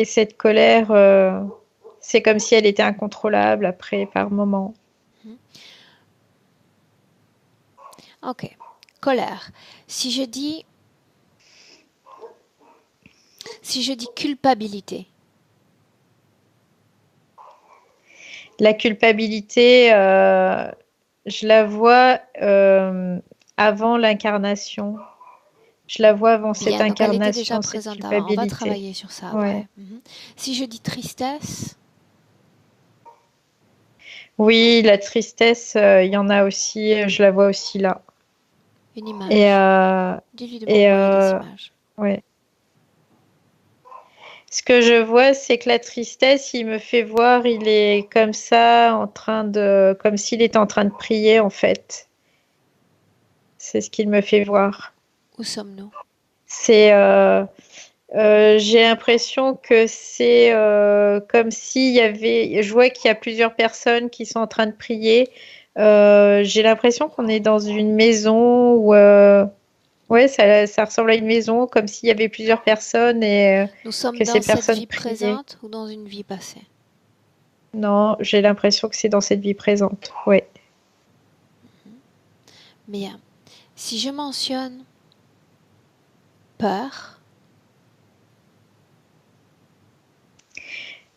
cette colère, c'est comme si elle était incontrôlable après, par moments. Ok. Colère. Si je dis culpabilité. La culpabilité, je la vois avant l'incarnation. Je la vois avant cette Bien, donc elle était déjà incarnation, cette présente avant. On va culpabilité. travailler sur ça Ouais. après. Si je dis tristesse. Oui, la tristesse, il y en a aussi, je la vois aussi là. Une image. Et dis-lui de m'envoyer des images. Ouais. Ce que je vois, c'est que la tristesse, il me fait voir, il est comme ça, comme s'il était en train de prier, en fait. C'est ce qu'il me fait voir. Où sommes-nous? C'est, j'ai l'impression que c'est comme s'il y avait. Je vois qu'il y a plusieurs personnes qui sont en train de prier. J'ai l'impression qu'on est dans une maison où, ouais, ça ressemble à une maison, comme s'il y avait plusieurs personnes et Nous sommes que dans ces cette personnes vie priaient. présente ou dans une vie passée? Non, j'ai l'impression que c'est dans cette vie présente. Ouais. Bien. Si je mentionne peur,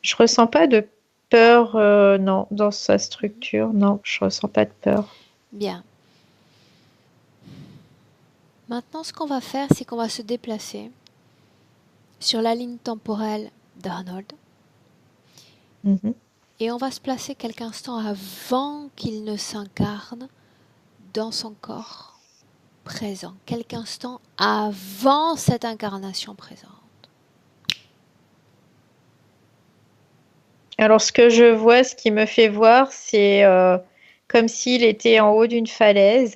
Je ressens pas de peur, non, dans sa structure. Non, je ressens pas de peur. bien. Maintenant, ce qu'on va faire, c'est qu'on va se déplacer sur la ligne temporelle d'Arnold Mhm. et on va se placer quelques instants avant qu'il ne s'incarne dans son corps présent. Quelques instants avant cette incarnation présente. Alors, ce que je vois, ce qui me fait voir, c'est comme s'il était en haut d'une falaise.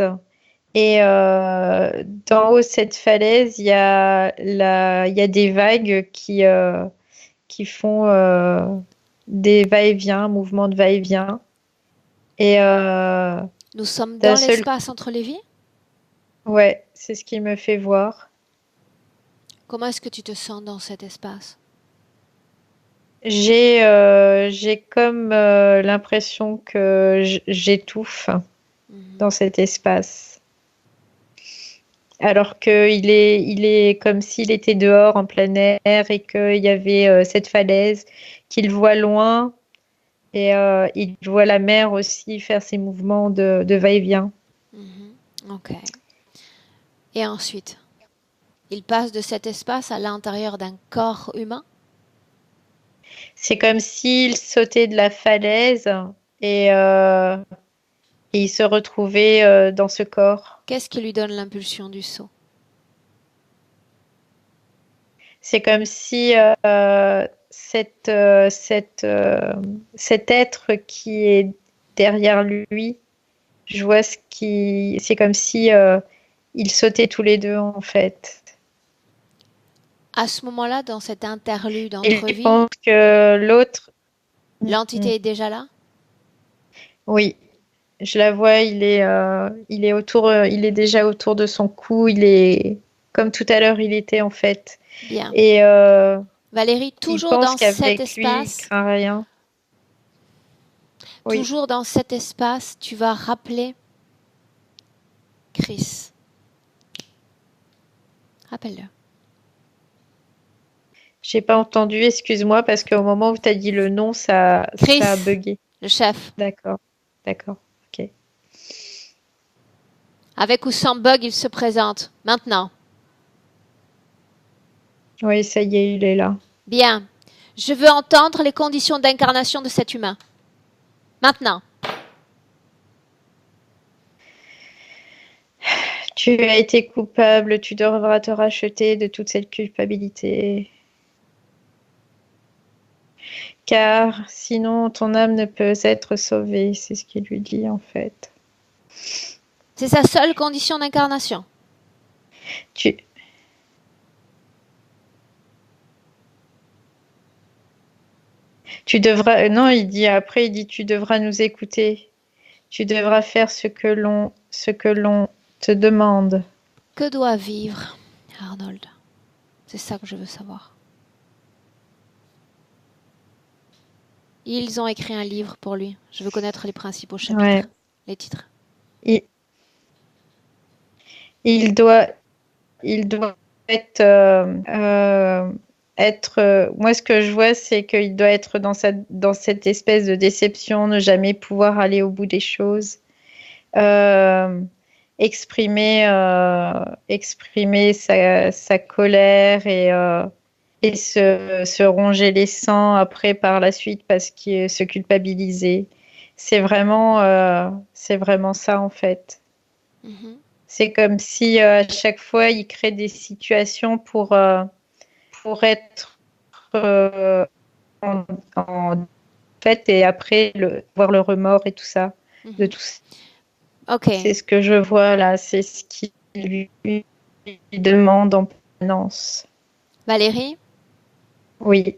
Et d'en haut de cette falaise, il y a des vagues qui font des va-et-vient, mouvements de va-et-vient. Et Nous sommes d'un dans seul, l'espace entre les vies. ouais, c'est ce qui me fait voir. Comment est-ce que tu te sens dans cet espace? J'ai comme l'impression que j'étouffe dans cet espace. Alors il est comme s'il était dehors en plein air et qu'il y avait cette falaise qu'il voit loin et il voit la mer aussi faire ses mouvements de va-et-vient. Mhm. Ok. Et ensuite, il passe de cet espace à l'intérieur d'un corps humain. C'est comme s'il sautait de la falaise et, et il se retrouvait dans ce corps. Qu'est-ce qui lui donne l'impulsion du saut? C'est comme si cet être qui est derrière lui, je vois ce qui. C'est comme si ils sautaient tous les deux en fait. À ce moment-là, dans cet interlude Et entre je vies, pense que l'autre. l'entité est déjà là? Oui, je la vois, il est autour, il est déjà autour de son cou, il est comme tout à l'heure il était en fait. Bien. Et Valérie, il toujours pense dans cet qu'avec lui, il espace, craint rien. Oui, tu vas rappeler Chris. Rappelle-le. j'ai pas entendu, excuse-moi, parce qu'au moment où tu as dit le nom, Chris, ça a bugué. le chef. D'accord, d'accord, ok. Avec ou sans bug, il se présente. Maintenant. Oui, ça y est, il est là. Bien. Je veux entendre les conditions d'incarnation de cet humain. Maintenant. Tu as été coupable, tu devras te racheter de toute cette culpabilité. Car sinon ton âme ne peut être sauvée, c'est ce qu'il lui dit en fait. C'est sa seule condition d'incarnation. Tu, tu devras, non, il dit après, il dit tu devras nous écouter. Tu devras faire ce que l'on te demande. Que doit vivre Arnold? C'est ça que je veux savoir. Ils ont écrit un livre pour lui. Je veux connaître les principaux chapitres, Ouais. les titres. Il, il doit, il doit être. Moi, ce que je vois, c'est qu'il doit être dans cette espèce de déception, ne jamais pouvoir aller au bout des choses. Euh, exprimer sa colère et se ronger les sangs après par la suite parce qu'il se culpabiliser. C'est vraiment ça en fait. Mhm. C'est comme si à chaque fois il crée des situations pour être en, en fait et après voir le remords et tout ça de Mhm. tout ça. Ok. C'est ce que je vois là, c'est ce qui lui demande en permanence. Valérie, Oui.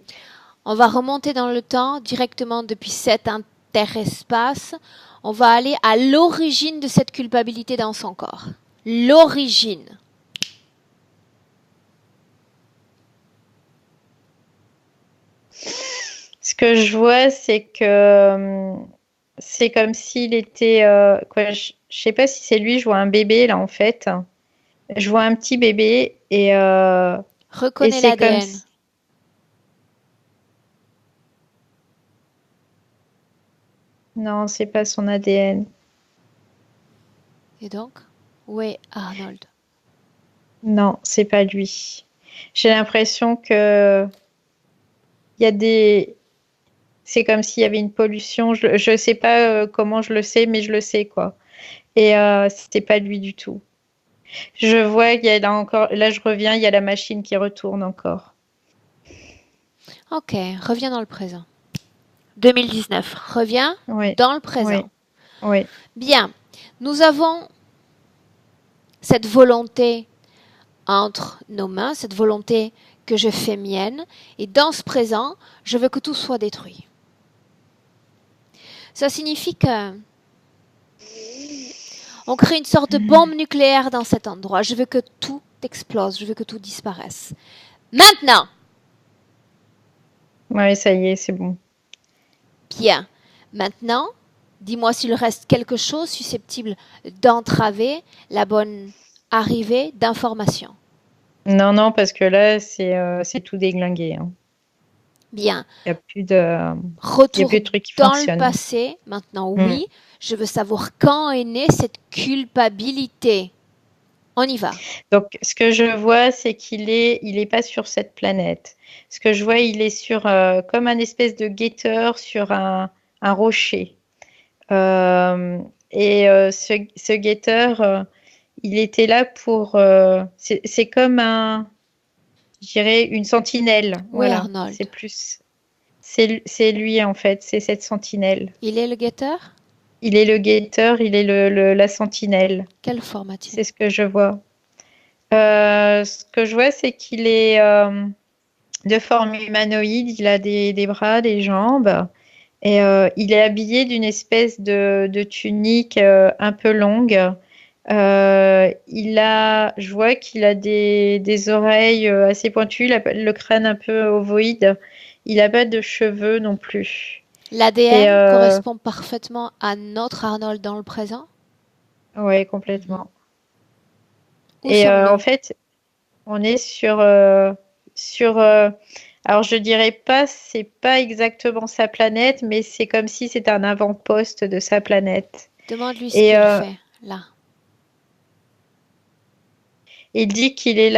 on va remonter dans le temps directement depuis cet interespace. On va aller à l'origine de cette culpabilité dans son corps. L'origine. Ce que je vois, c'est que c'est comme s'il était. Je sais pas si c'est lui, je vois un bébé là en fait. Je vois un petit bébé et Reconnais c'est comme l'ADN. si. Non, c'est pas son ADN. Et donc, où est Arnold? Non, c'est pas lui. J'ai l'impression que il y a des. C'est comme s'il y avait une pollution. Je sais pas comment je le sais, mais je le sais quoi. Et c'était pas lui du tout. Je vois qu'il y a là encore. Là, je reviens. Il y a la machine qui retourne encore. Ok, reviens dans le présent. 2019, reviens Oui, dans le présent. oui, oui. Bien, nous avons cette volonté entre nos mains, cette volonté que je fais mienne, et dans ce présent, je veux que tout soit détruit. Ça signifie que on crée une sorte de bombe nucléaire dans cet endroit. Je veux que tout explose, je veux que tout disparaisse. Maintenant, Oui, ça y est, c'est bon. bien. Maintenant, dis-moi s'il reste quelque chose susceptible d'entraver la bonne arrivée d'informations. Non, non, parce que là, c'est tout déglingué. Hein. Bien. Il n'y a plus de, il y a Retour plus de trucs qui dans le fonctionnent. passé. Maintenant, oui. Je veux savoir quand est née cette culpabilité. On y va. Donc, ce que je vois, c'est il est pas sur cette planète. Ce que je vois, il est sur comme un espèce de guetteur sur un rocher. Euh, ce guetteur, il était là pour. C'est comme je dirais, une sentinelle. Où est Voilà, Arnold? c'est plus. C'est lui en fait, c'est cette sentinelle. Il est le guetteur? Il est le guetteur, il est la sentinelle. Quelle forme a-t-il? C'est ce que je vois. Ce que je vois, c'est qu'il est de forme humanoïde. Il a des bras, des jambes. Et il est habillé d'une espèce de tunique un peu longue. Je vois qu'il a des oreilles assez pointues, le crâne un peu ovoïde. Il n'a pas de cheveux non plus. Et L'ADN correspond parfaitement à notre Arnold dans le présent? ouais, complètement. Où Et sommes-nous? en fait, on est sur alors je dirais pas, c'est pas exactement sa planète, mais c'est comme si c'était un avant-poste de sa planète. Demande-lui ce Et qu'il fait, là. il dit il est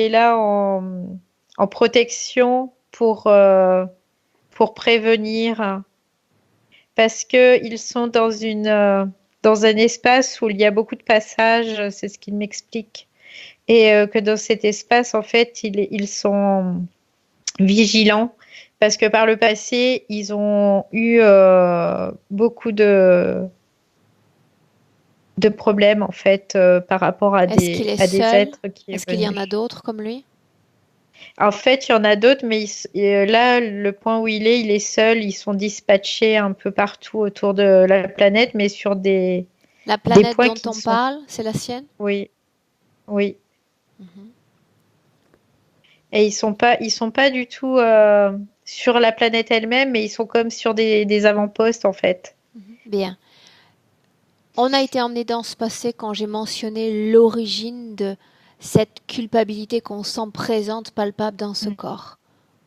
là en protection pour prévenir, parce que ils sont dans un espace où il y a beaucoup de passages, c'est ce qu'il m'explique, et que dans cet espace, en fait, ils sont vigilants parce que par le passé, ils ont eu beaucoup de problèmes en fait par rapport Est-ce qu'il est à des seul? êtres qui Est-ce est qu'il y en venu. a d'autres comme lui? En fait, il y en a d'autres, mais là, le point où il est seul. Ils sont dispatchés un peu partout autour de la planète, mais sur La des planète points dont qui on sont. parle, c'est la sienne? Oui, oui. Mhm. Et ils sont pas du tout sur la planète elle-même, mais ils sont comme sur des avant-postes en fait. Bien. On a été emmené dans ce passé quand j'ai mentionné l'origine de cette culpabilité qu'on sent présente, palpable dans ce Mm. corps.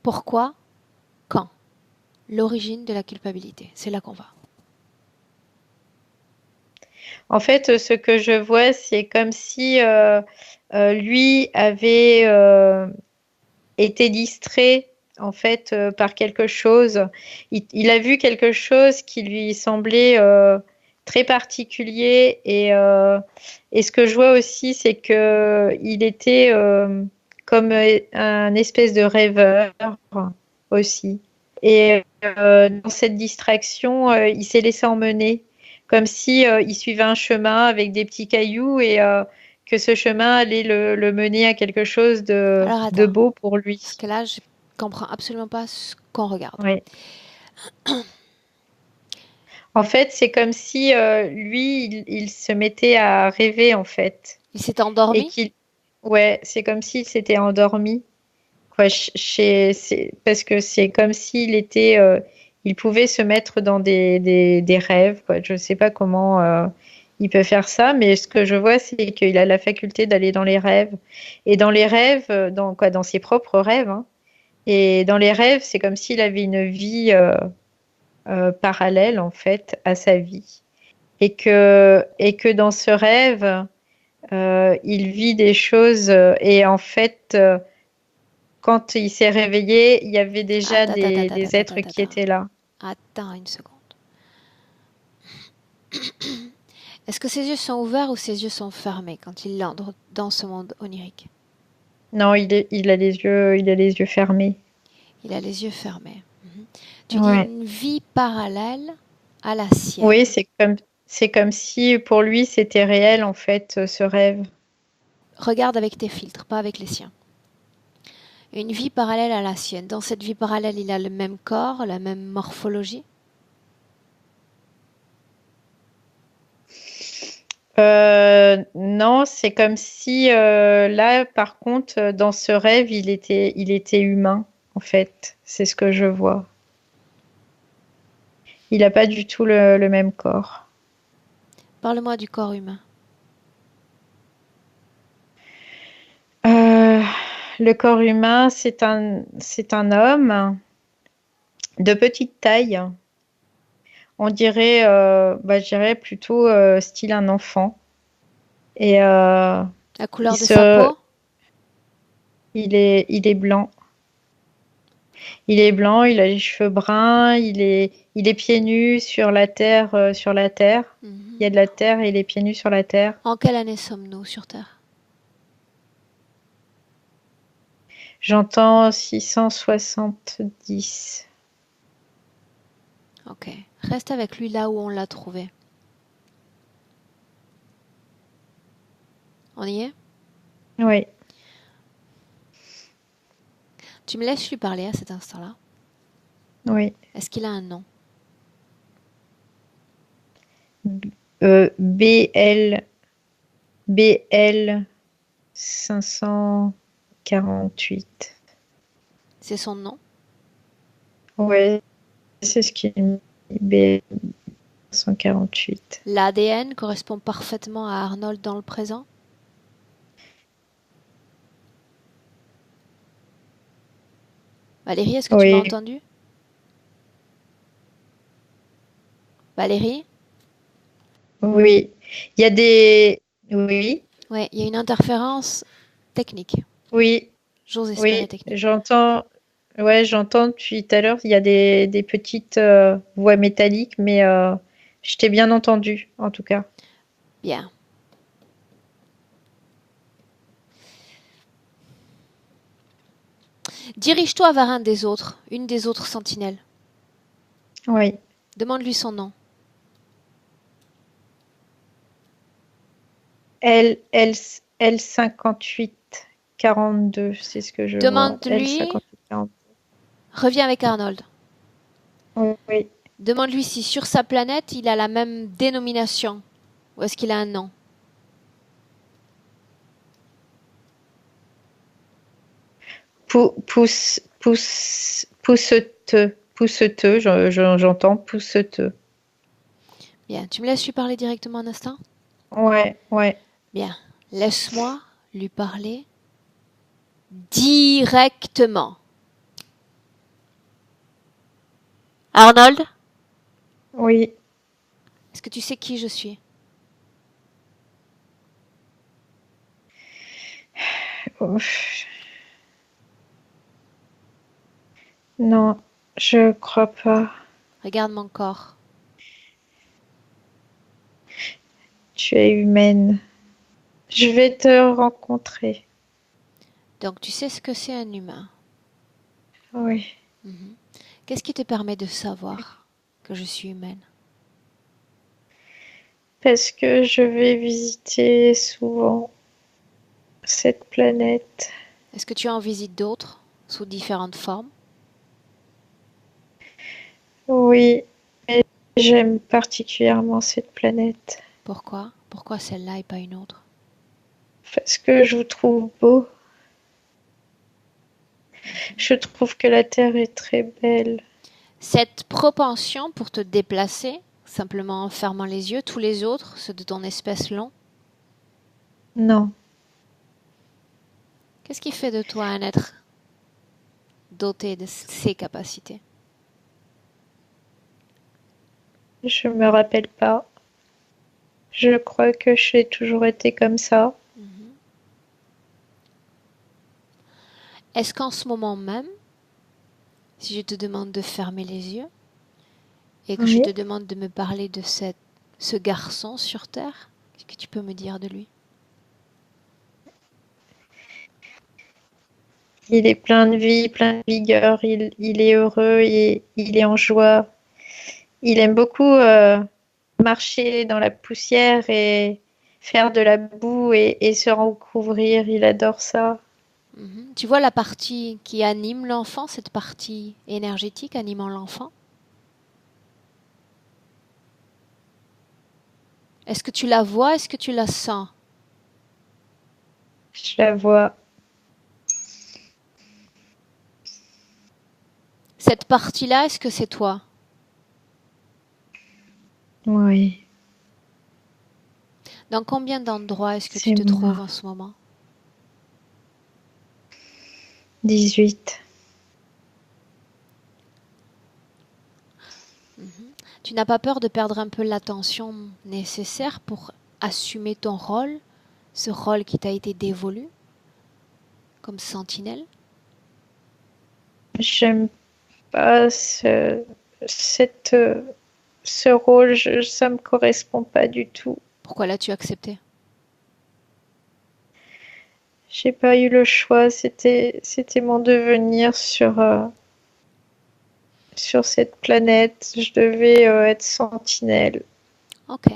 Pourquoi? Quand? L'origine de la culpabilité. C'est là qu'on va. En fait, ce que je vois, c'est comme si lui avait été distrait en fait par quelque chose. Il a vu quelque chose qui lui semblait très particulier et ce que je vois aussi, c'est que il était comme un espèce de rêveur aussi. Et dans cette distraction, il s'est laissé emmener, comme si il suivait un chemin avec des petits cailloux et que ce chemin allait le mener à quelque chose Alors de attends, beau pour lui. parce que là, je comprends absolument pas ce qu'on regarde. Ouais. En fait, c'est comme si lui, il se mettait à rêver en fait, Il s'est et endormi? ouais, c'est comme s'il s'était endormi. Quoi, parce que c'est comme s'il était, il pouvait se mettre dans des rêves, quoi. Je ne sais pas comment il peut faire ça, mais ce que je vois, c'est qu'il a la faculté d'aller dans les rêves. Et dans les rêves, dans ses propres rêves, hein. Et dans les rêves, c'est comme s'il avait une vie parallèle, en fait, à sa vie. Et que dans ce rêve, il vit des choses, et en fait, quand il s'est réveillé, il y avait déjà Attends, attends, attends, des attends, êtres attends, qui attends. étaient là. Attends une seconde. Est-ce que ses yeux sont ouverts ou ses yeux sont fermés quand il entre dans ce monde onirique? Non, il a les yeux fermés. Il a les yeux fermés. Mhm. Tu dis Ouais. une vie parallèle à la sienne. Oui, c'est comme si pour lui c'était réel en fait, ce rêve. Regarde avec tes filtres, pas avec les siens. Une vie parallèle à la sienne. Dans cette vie parallèle, il a le même corps, la même morphologie. Non, c'est comme si là, par contre, dans ce rêve, il était humain en fait. C'est ce que je vois. Il n'a pas du tout le même corps. Parle-moi du corps humain. Euh, le corps humain, c'est un homme de petite taille. On dirait, je dirais plutôt style un enfant. Et La couleur de sa peau? il est blanc. Il est blanc, il a les cheveux bruns, il est pieds nus sur la terre, sur la terre. Il y a de la terre et il est pieds nus sur la terre. En quelle année sommes-nous sur Terre? J'entends 670. Ok. Reste avec lui là où on l'a trouvé. On y est? Oui, Tu me laisses lui parler à cet instant-là? oui. Est-ce qu'il a un nom? BL, BL 548. C'est son nom? Ouais, c'est ce qu'il me dit. BL 548. L'ADN correspond parfaitement à Arnold dans le présent? Valérie, est-ce que tu m'as Oui, entendu? Valérie? oui. Il y a des. Oui, Ouais, il y a une interférence technique. oui, J'ose espérer oui. technique. J'entends. Ouais, j'entends depuis tout à l'heure. Il y a des petites voix métalliques, mais je t'ai bien entendu, en tout cas. Bien. Dirige-toi vers un des autres, une des autres sentinelles. Oui. Demande-lui son nom. L, L 58 42, c'est ce que je vois. L Demande-lui, 58 42. reviens avec Arnold. Oui. Demande-lui si sur sa planète il a la même dénomination ou est-ce qu'il a un nom. Pousseteux, j'entends pousseteux. Bien, tu me laisses lui parler directement un instant? Ouais, ouais. Bien, laisse-moi lui parler directement. Arnold, Oui. est-ce que tu sais qui je suis? Ouf. Non, je crois pas. Regarde mon corps. Tu es humaine. Je vais te rencontrer. Donc tu sais ce que c'est un humain. Oui. Mhm. Qu'est-ce qui te permet de savoir que je suis humaine? Parce que je vais visiter souvent. cette planète. Est-ce que tu en visites d'autres sous différentes formes? Oui, mais j'aime particulièrement cette planète Pourquoi? Pourquoi celle-là et pas une autre? parce que je vous trouve beau. Je trouve que la Terre est très belle. Cette propension pour te déplacer, simplement en fermant les yeux, tous les autres, ceux de ton espèce l'ont. Non, Qu'est-ce qui fait de toi un être doté de ces capacités? je me rappelle pas. Je crois que j'ai toujours été comme ça. Est-ce qu'en ce moment même, si je te demande de fermer les yeux et que je Oui. te demande de me parler de ce garçon sur Terre, qu'est-ce que tu peux me dire de lui? Il est plein de vie, plein de vigueur. Il est heureux et il est en joie. Il aime beaucoup marcher dans la poussière et faire de la boue et se recouvrir. Il adore ça. Tu vois la partie qui anime l'enfant, cette partie énergétique animant l'enfant? Est-ce que tu la vois? Est-ce que tu la sens? Je la vois. Cette partie-là, est-ce que c'est toi? Oui, Dans combien d'endroits est-ce que tu c'est te trouves moi. en ce moment? 18. Tu n'as pas peur de perdre un peu l'attention nécessaire pour assumer ton rôle, ce rôle qui t'a été dévolu comme sentinelle? J'aime pas cette, ce rôle. Ça me correspond pas du tout. Pourquoi l'as-tu accepté? J'ai pas eu le choix. C'était mon devenir sur cette planète. Je devais être sentinelle. Ok.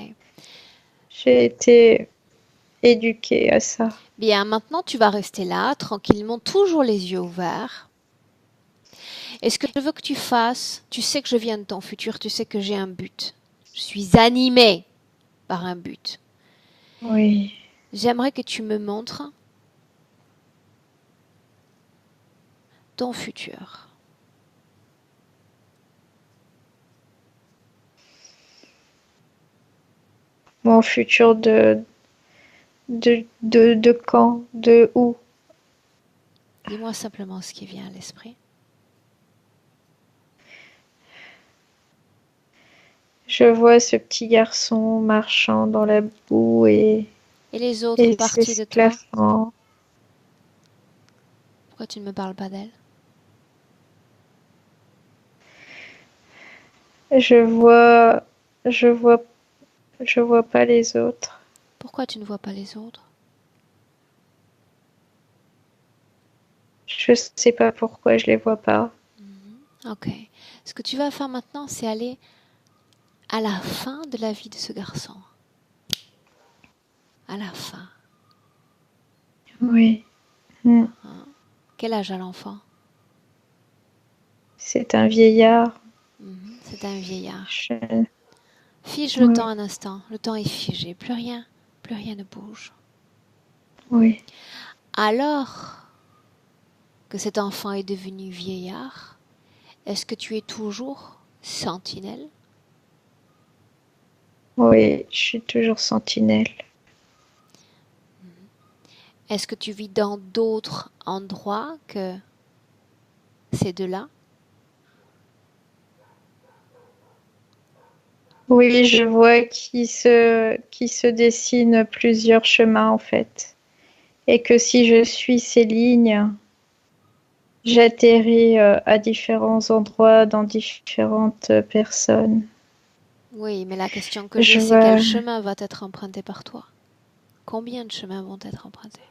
J'ai été éduquée à ça. Bien, maintenant tu vas rester là, tranquillement, toujours les yeux ouverts. Et ce que je veux que tu fasses, tu sais que je viens de ton futur, tu sais que j'ai un but. Je suis animée par un but. Oui. J'aimerais que tu me montres ton futur. Mon futur de quand? De où? Dis-moi simplement ce qui vient à l'esprit. Je vois ce petit garçon marchant dans la boue Et les autres et parties de toi, s'esclaffant. pourquoi tu ne me parles pas d'elles? Je vois, je vois, je vois pas les autres. Pourquoi tu ne vois pas les autres? Je sais pas pourquoi je les vois pas. Ok. Ce que tu vas faire maintenant, c'est aller à la fin de la vie de ce garçon. À la fin. Oui. Mm. Quel âge a l'enfant? C'est un vieillard. C'est un vieillard. Je- Fige le temps Oui, un instant. Le temps est figé. Plus rien ne bouge. oui. Alors que cet enfant est devenu vieillard, est-ce que tu es toujours sentinelle? Oui, je suis toujours sentinelle. Est-ce que tu vis dans d'autres endroits que ces deux-là? Oui, je vois qui se dessine plusieurs chemins en fait. Et que si je suis ces lignes, j'atterris à différents endroits dans différentes personnes. Oui, mais la question que j'ai, Je c'est quel vois. chemin va être emprunté par toi? Combien de chemins vont être empruntés?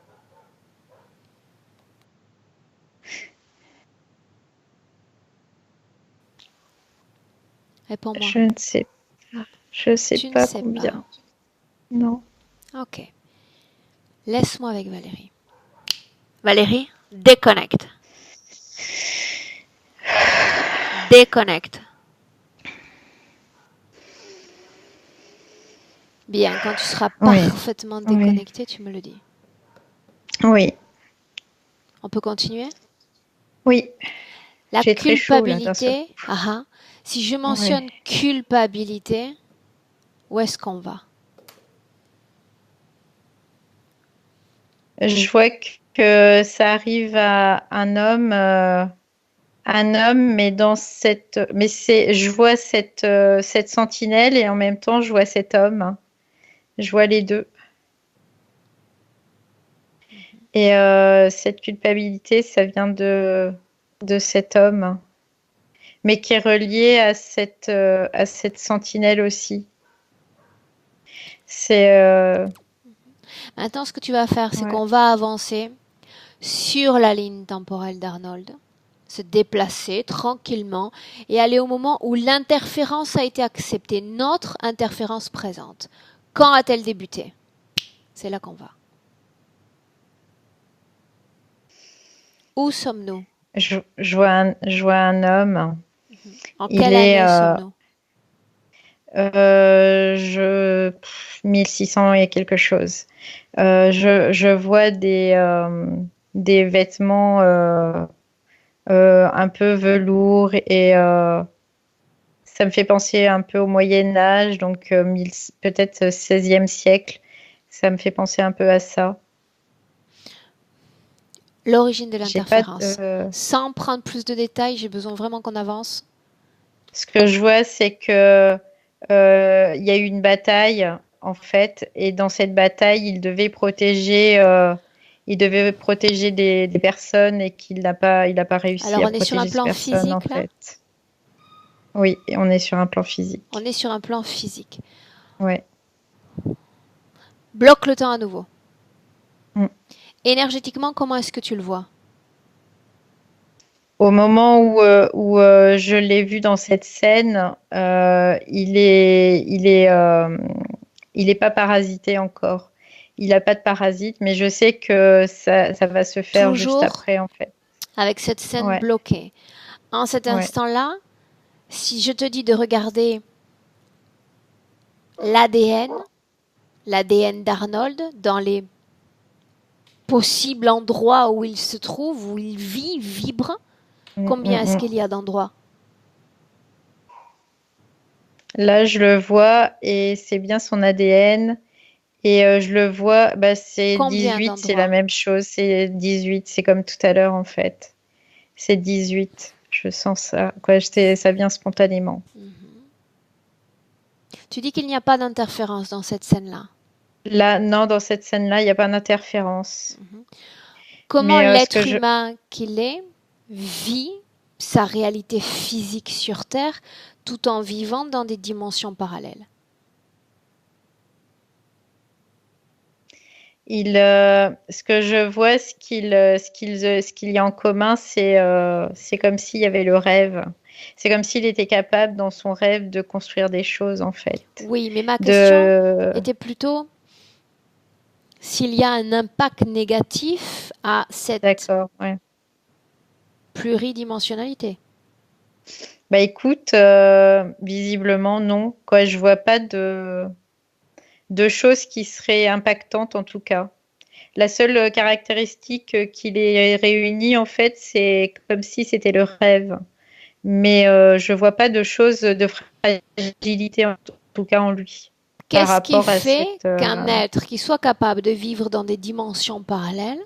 Réponds-moi. Je ne sais pas. Je sais Tu ne pas sais pas. combien. Non. Ok. Laisse-moi avec Valérie. Valérie, déconnecte. Déconnecte. Bien, quand tu seras parfaitement déconnecté, tu me le dis. Oui. On peut continuer? Oui. La J'ai très chaud, là, culpabilité, si je mentionne culpabilité, où est-ce qu'on va? Je vois que ça arrive à un homme, mais je vois cette sentinelle et en même temps je vois cet homme. Je vois les deux. Et cette culpabilité, ça vient de cet homme, mais qui est relié à cette sentinelle aussi. C'est Maintenant, ce que tu vas faire, c'est qu'on va avancer sur la ligne temporelle d'Arnold, se déplacer tranquillement et aller au moment où l'interférence a été acceptée, notre interférence présente. Quand a-t-elle débuté? C'est là qu'on va. Où sommes-nous? je vois un homme. En quelle année sommes-nous? 1600 et quelque chose. Je vois des vêtements un peu velours et ça me fait penser un peu au Moyen Âge, donc peut-être 16e siècle. Ça me fait penser un peu à ça. L'origine de l'interférence. Pas Sans prendre plus de détails, j'ai besoin vraiment qu'on avance. Ce que je vois, c'est que il y a eu une bataille en fait, et dans cette bataille, il devait protéger des personnes et qu'il n'a pas réussi Alors, à on est sur un protéger ces plan personnes en physique, là? fait. Oui, on est sur un plan physique. On est sur un plan physique. Ouais. Bloque le temps à nouveau. Mm. Énergétiquement, comment est-ce que tu le vois? Au moment où je l'ai vu dans cette scène, il est pas parasité encore. Il n'a pas de parasite, mais je sais que ça va se faire juste Toujours après, en fait. avec cette scène Ouais. bloquée. En cet Ouais. instant-là, si je te dis de regarder l'ADN d'Arnold dans les possibles endroits où il se trouve, où il vit, vibre, combien est-ce qu'il y a d'endroits? Là, je le vois et c'est bien son ADN. Et je le vois, c'est Combien 18, c'est d'endroits? la même chose. C'est 18, c'est comme tout à l'heure en fait. C'est 18. Je sens ça. Quoi, ça vient spontanément. Tu dis qu'il n'y a pas d'interférence dans cette scène-là. Là, non, dans cette scène-là, il n'y a pas d'interférence. Comment Mais l'être humain qu'il est vit sa réalité physique sur Terre tout en vivant dans des dimensions parallèles? Ce que je vois, ce qu'il y a en commun, c'est comme s'il y avait le rêve. C'est comme s'il était capable, dans son rêve, de construire des choses, en fait. Oui, mais ma question était plutôt s'il y a un impact négatif à cette pluridimensionnalité. Bah écoute, visiblement non. Quoi, je vois pas de choses qui seraient impactantes en tout cas. La seule caractéristique qui les réunit en fait, c'est comme si c'était le rêve. Mais je vois pas de choses de fragilité en tout cas en lui. Qu'est-ce qui fait qu'un être qui soit capable de vivre dans des dimensions parallèles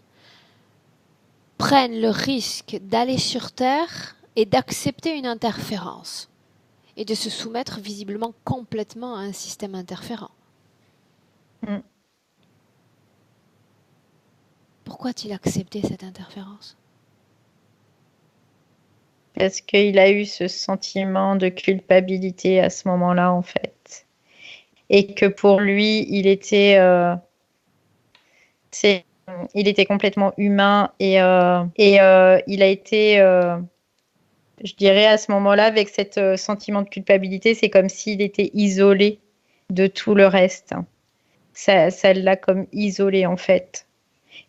prenne le risque d'aller sur Terre et d'accepter une interférence et de se soumettre visiblement complètement à un système interférent? Pourquoi a-t-il accepté cette interférence? Parce qu'il a eu ce sentiment de culpabilité à ce moment-là, en fait. Et que pour lui, il était complètement humain et il a été, je dirais à ce moment-là, avec cet sentiment de culpabilité, c'est comme s'il était isolé de tout le reste. Ça l'a comme isolé, en fait.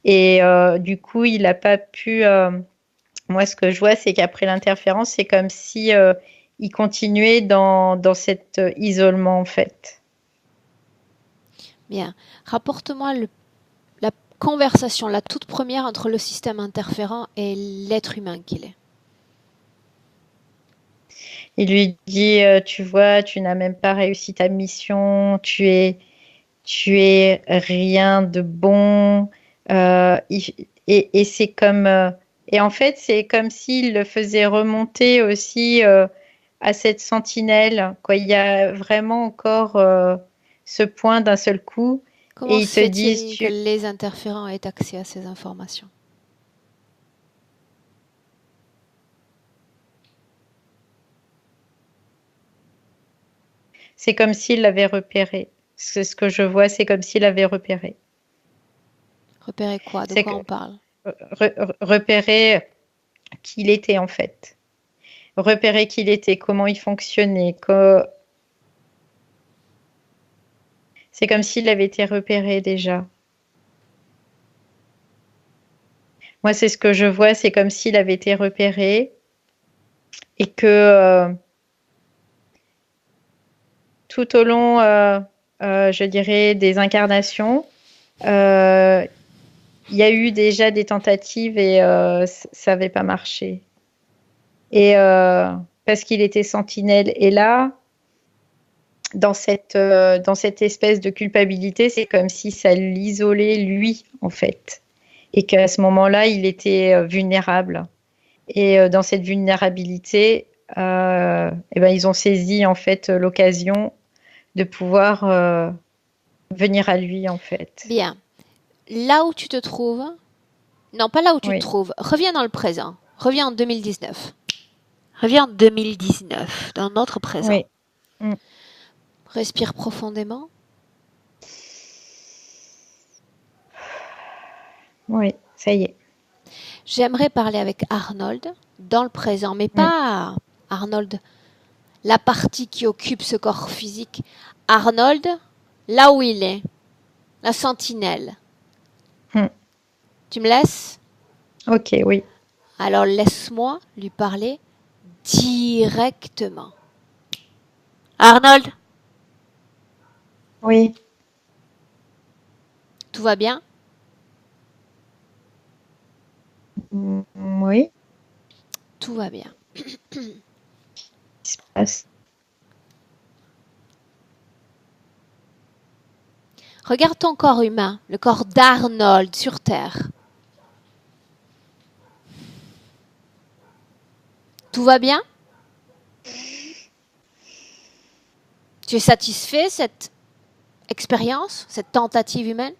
Et du coup, il n'a pas pu. Moi, ce que je vois, c'est qu'après l'interférence, c'est comme si il continuait dans cet isolement, en fait. Bien. Rapporte-moi la conversation, la toute première entre le système interférent et l'être humain qu'il est. Il lui dit, tu vois, tu n'as même pas réussi ta mission, tu es rien de bon. Et c'est comme, et en fait, c'est comme s'il le faisait remonter aussi à cette sentinelle, quoi. Il y a vraiment encore ce point d'un seul coup, Comment et ils se te disent, fait-il que les interférents aient accès à ces informations? c'est comme s'il l'avait repéré. C'est ce que je vois, c'est comme s'il avait repéré. Repérer quoi? De C'est quoi que, on parle? repérer qui il était en fait. Repérer qui il était, comment il fonctionnait. C'est comme s'il avait été repéré déjà. Moi, c'est ce que je vois, c'est comme s'il avait été repéré et que tout au long, je dirais, des incarnations, il y a eu déjà des tentatives et ça n'avait pas marché. Et parce qu'il était sentinelle. Et là, dans cette espèce de culpabilité, c'est comme si ça l'isolait lui, en fait. Et qu'à ce moment-là, il était vulnérable. Et dans cette vulnérabilité, eh ben, ils ont saisi en fait l'occasion de pouvoir venir à lui en fait. Bien. Là où tu te trouves, non, pas là où tu te Oui, trouves, reviens dans le présent. Reviens en 2019. Reviens en 2019, dans notre présent. oui, mm, Respire profondément. oui, ça y est. J'aimerais parler avec Arnold dans le présent, mais Mm, pas Arnold, la partie qui occupe ce corps physique. Arnold, là où il est, la sentinelle. mm. Tu me laisses? Ok, oui. Alors laisse-moi lui parler directement. Arnold, Oui, tout va bien? oui. Tout va bien. Il se passe. Regarde ton corps humain, le corps d'Arnold sur Terre. Tout va bien? Tu es satisfait de cette expérience, cette tentative humaine?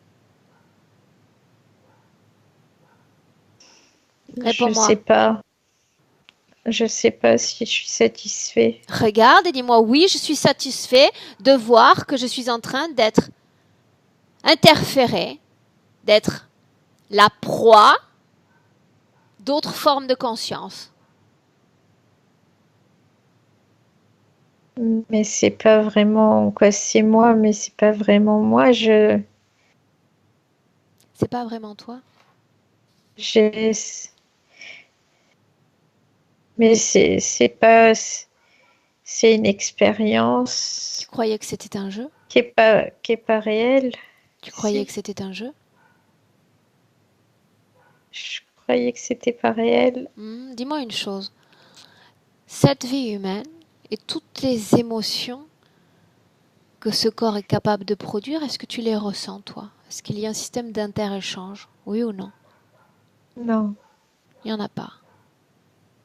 Je Réponds-moi. sais pas. Je sais pas si je suis satisfait. Regarde et dis-moi oui, je suis satisfait de voir que je suis en train d'être interféré, d'être la proie d'autres formes de conscience. Mais c'est pas vraiment quoi. C'est moi, mais c'est pas vraiment moi. C'est pas vraiment toi? J'ai, mais c'est pas. C'est une expérience Tu croyais que c'était un jeu? qui est pas réelle. Tu croyais que Si, c'était un jeu? je croyais que c'était pas réel. Dis-moi une chose. Cette vie humaine et toutes les émotions que ce corps est capable de produire, est-ce que tu les ressens, toi? Est-ce qu'il y a un système d'inter-échange? Oui ou non? Non, Il n'y en a pas.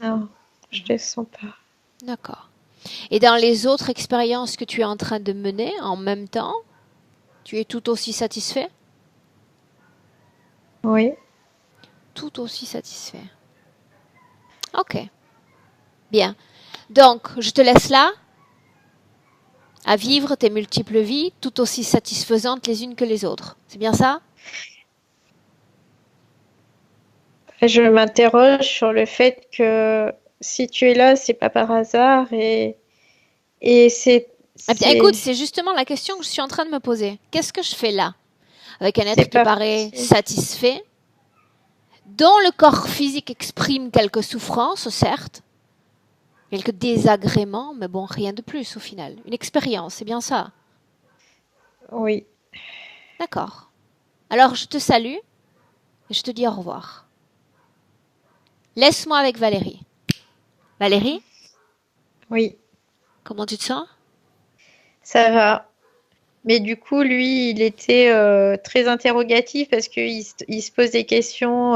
non, je le sens pas. D'accord. Et dans les autres expériences que tu es en train de mener en même temps, tu es tout aussi satisfait? Oui, Tout aussi satisfait. Ok. Bien. Donc, je te laisse là à vivre tes multiples vies tout aussi satisfaisantes les unes que les autres. C'est bien ça? je m'interroge sur le fait que si tu es là, c'est pas par hasard et Eh bien, écoute, c'est c'est justement la question que je suis en train de me poser. Qu'est-ce que je fais là? Avec un c'est être qui paraît parti. satisfait, dont le corps physique exprime quelques souffrances, certes, quelques désagréments, mais bon, rien de plus au final. Une expérience, c'est bien ça. Oui. D'accord. Alors, je te salue et je te dis au revoir. Laisse-moi avec Valérie. Valérie, Oui, comment tu te sens? ça va. Mais du coup, lui, il était très interrogatif parce il se pose des questions.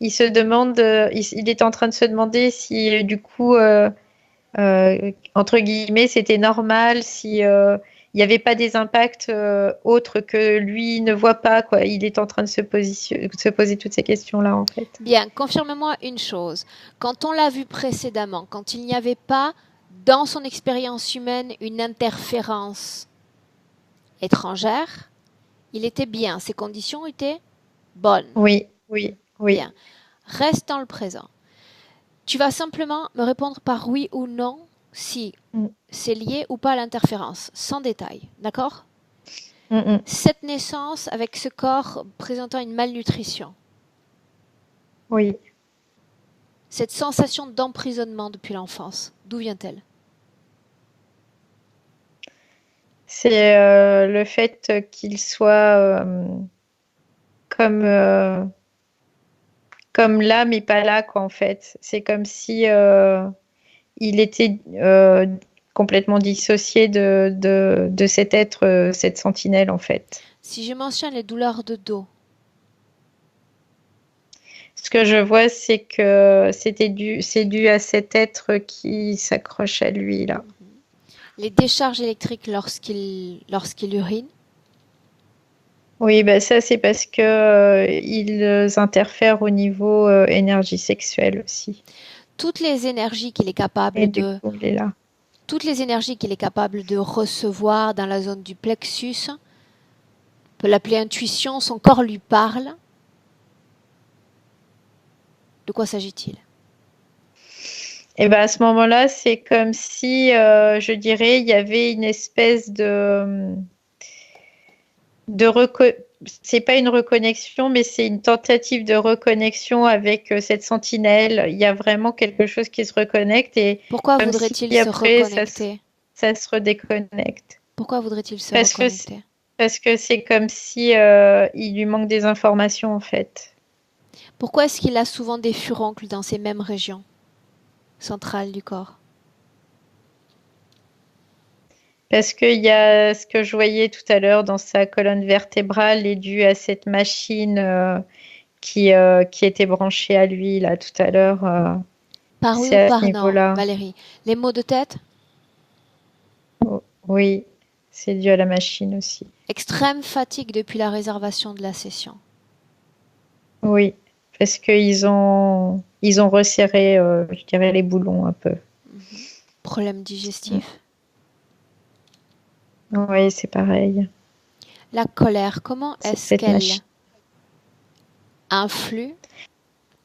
Il se demande, il est en train de se demander si, du coup, entre guillemets, c'était normal, si il n'y avait pas des impacts autres que lui ne voit pas, quoi. Il est en train de se poser toutes ces questions-là, en fait. Bien, confirme-moi une chose. Quand on l'a vu précédemment, quand il n'y avait pas dans son expérience humaine une interférence étrangère, il était bien. Ses conditions étaient bonnes. Oui, oui, oui. Bien. Reste dans le présent. Tu vas simplement me répondre par oui ou non si Mm, c'est lié ou pas à l'interférence, sans détail. D'accord? mm, mm. Cette naissance avec ce corps présentant une malnutrition, Oui. cette sensation d'emprisonnement depuis l'enfance, d'où vient-elle? C'est le fait qu'il soit comme, comme là, mais pas là, quoi, en fait. C'est comme si il était complètement dissocié de cet être, cette sentinelle, en fait. Si je mentionne les douleurs de dos, Ce que je vois, c'est que c'est dû à cet être qui s'accroche à lui, là. les décharges électriques lorsqu'il urine, Oui, bah ça, c'est parce que ils interfèrent au niveau énergie sexuelle aussi. toutes les énergies qu'il est Et capable du de coup, il est là. toutes les énergies qu'il est capable de recevoir dans la zone du plexus, on peut l'appeler intuition, son corps lui parle. De quoi s'agit-il? Et ben à ce moment-là, c'est comme si, je dirais, il y avait une espèce de c'est pas une reconnexion, mais c'est une tentative de reconnexion avec cette sentinelle. Il y a vraiment quelque chose qui se reconnecte et Pourquoi comme si voudrait-il se après reconnecter? ça se redéconnecte. Pourquoi voudrait-il se Parce que reconnecter? parce que c'est comme si il lui manque des informations en fait. Pourquoi est-ce qu'il a souvent des furoncles dans ces mêmes régions centrales du corps? Parce qu'il y a ce que je voyais tout à l'heure dans sa colonne vertébrale est dû à cette machine qui était branchée à lui là tout à l'heure. Par oui C'est ou à ce par non, niveau-là. Valérie? Les maux de tête? Oh, oui, c'est dû à la machine aussi. Extrême fatigue depuis la réservation de la session. Oui, parce qu'ils ont resserré, je dirais, les boulons un peu. Problème digestif? Oui, c'est pareil. La colère, comment C'est est-ce cette qu'elle machine. influe?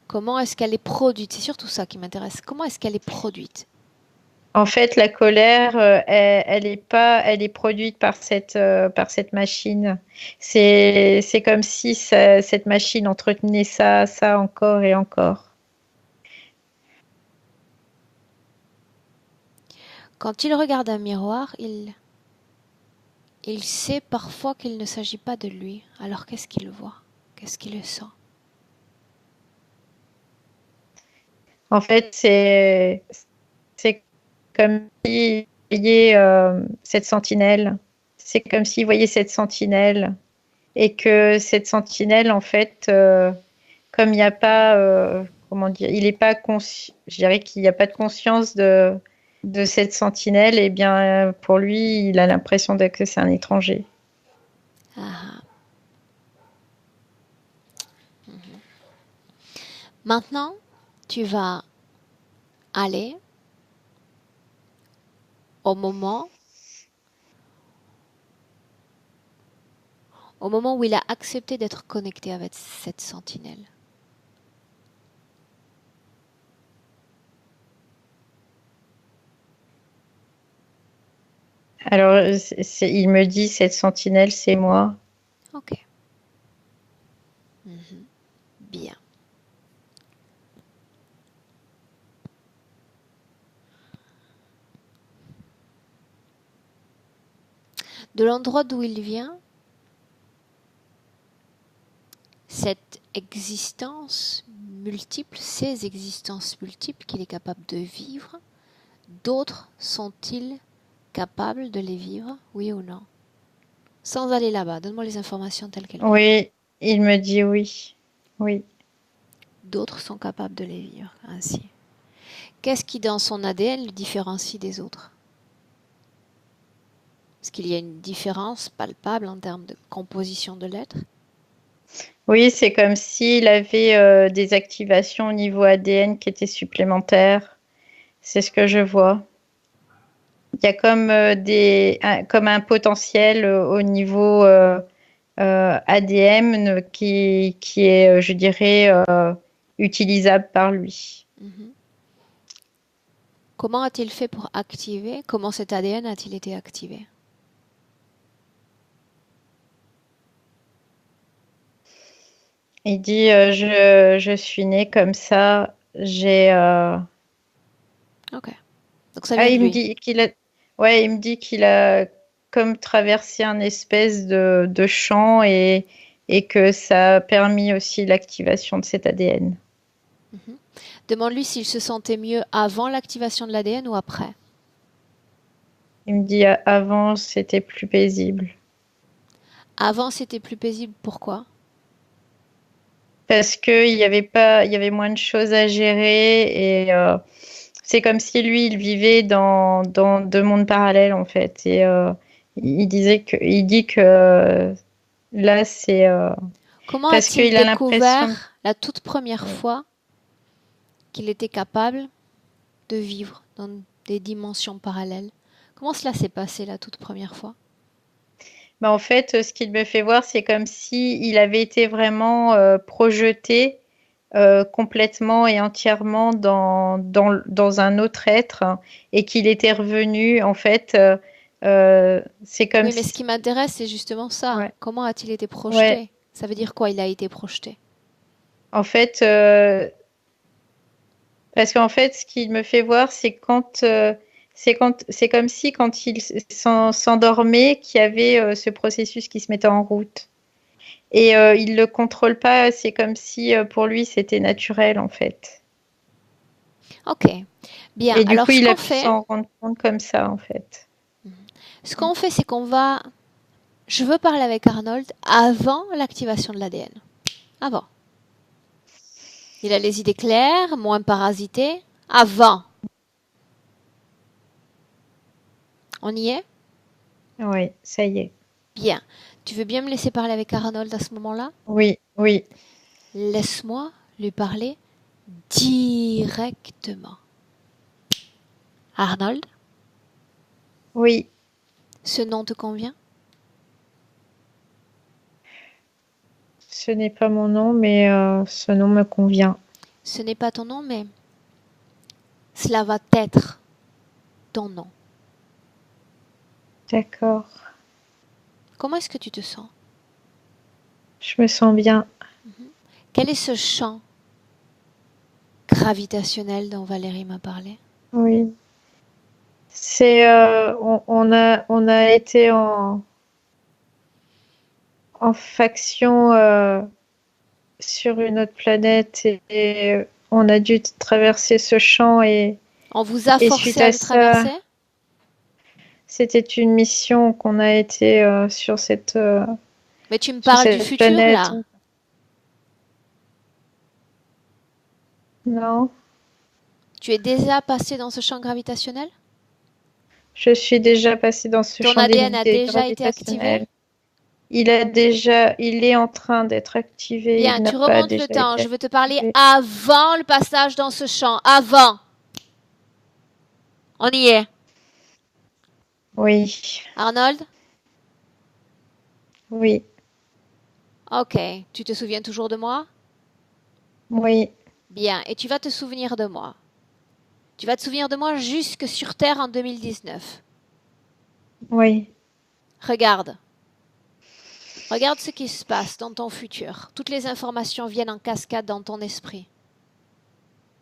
Comment est-ce qu'elle est produite? C'est surtout ça qui m'intéresse. Comment est-ce qu'elle est produite? En fait, la colère, elle est produite par cette machine. C'est comme si cette machine entretenait ça encore et encore. Quand il regarde un miroir, il sait parfois qu'il ne s'agit pas de lui. Alors qu'est-ce qu'il voit? Qu'est-ce qu'il sent? En fait, c'est comme s'il voyait cette sentinelle. C'est comme s'il voyait cette sentinelle et que cette sentinelle, en fait, comme il n'y a pas, comment dire, il est pas conscient, je dirais qu'il n'y a pas de conscience de cette sentinelle, et bien pour lui, il a l'impression que c'est un étranger. Ah. Maintenant, tu vas aller au moment, au moment où il a accepté d'être connecté avec cette sentinelle. Alors, il me dit, cette sentinelle, c'est moi. Ok. Bien. De l'endroit d'où il vient, cette existence multiple, ces existences multiples qu'il est capable de vivre, d'autres sont-ils capables de les vivre, oui ou non? Sans aller là-bas, donne-moi les informations telles qu'elles viennent. Oui, il me dit oui. Oui. D'autres sont capables de les vivre ainsi. Qu'est-ce qui, dans son ADN, le différencie des autres? Est-ce qu'il y a une différence palpable en termes de composition de l'être? Oui, c'est comme s'il avait des activations au niveau ADN qui étaient supplémentaires. C'est ce que je vois. Il y a comme, comme un potentiel au niveau ADN qui est, je dirais, utilisable par lui. Comment a-t-il fait pour activer? Comment cet ADN a-t-il été activé? Il dit je suis né comme ça. Ok. Donc ça vient de il me lui. dit qu'il a, ouais, il me dit qu'il a comme traversé un espèce de champ et que ça a permis aussi l'activation de cet ADN. Demande-lui s'il se sentait mieux avant l'activation de l'ADN ou après. Il me dit avant c'était plus paisible. Avant, c'était plus paisible. Pourquoi? Parce que il y avait moins de choses à gérer et c'est comme si lui il vivait dans deux mondes parallèles en fait. Et il dit que là c'est Comment parce a-t-il qu'il a l'impression. découvert la toute première fois qu'il était capable de vivre dans des dimensions parallèles? Comment cela s'est passé la toute première fois? Bah, en fait, ce qu'il me fait voir, c'est comme si il avait été vraiment projeté complètement et entièrement dans un autre être hein, et qu'il était revenu, en fait, c'est comme Oui, mais ce si. qui m'intéresse, c'est justement ça. Ouais, Comment a-t-il été ouais. projeté? Ça veut dire quoi, il a été projeté? En fait, parce qu'en fait, ce qu'il me fait voir, c'est comme si quand il s'endormait, qu'il y avait ce processus qui se mettait en route. Et il le contrôle pas, c'est comme si pour lui c'était naturel en fait. Ok, bien. Et du Alors, coup, il a pu s'en rendre compte comme ça en fait. ce qu'on fait, c'est qu'on va. Je veux parler avec Arnold avant l'activation de l'ADN. Avant. Il a les idées claires, moins parasitées. Avant. On y est? Oui, ça y est. Bien. Tu veux bien me laisser parler avec Arnold à ce moment-là? Oui, oui. Laisse-moi lui parler directement. Arnold, Oui, ce nom te convient? ce n'est pas mon nom, mais ce nom me convient. Ce n'est pas ton nom, mais cela va être ton nom. D'accord. Comment est-ce que tu te sens? Je me sens bien. Quel est ce champ gravitationnel dont Valérie m'a parlé? Oui. C'est on a été en faction sur une autre planète et on a dû traverser ce champ On vous a et forcé suite à à le ça, traverser? c'était une mission qu'on a été Mais tu me sur parles du cette futur planète. là. Non, Tu es déjà passé dans ce champ gravitationnel? je suis déjà passée dans ce Ton champ ADN a déjà été activé? gravitationnel. Il est en train d'être activé. Bien, Il n'a tu pas remontes le déjà temps. été Je veux te parler activé. avant le passage dans ce champ. Avant. On y est. Oui, Arnold? oui, Ok. Tu te souviens toujours de moi? oui, Bien. Et tu vas te souvenir de moi. Tu vas te souvenir de moi jusque sur Terre en 2019. oui, Regarde. Regarde ce qui se passe dans ton futur. Toutes les informations viennent en cascade dans ton esprit.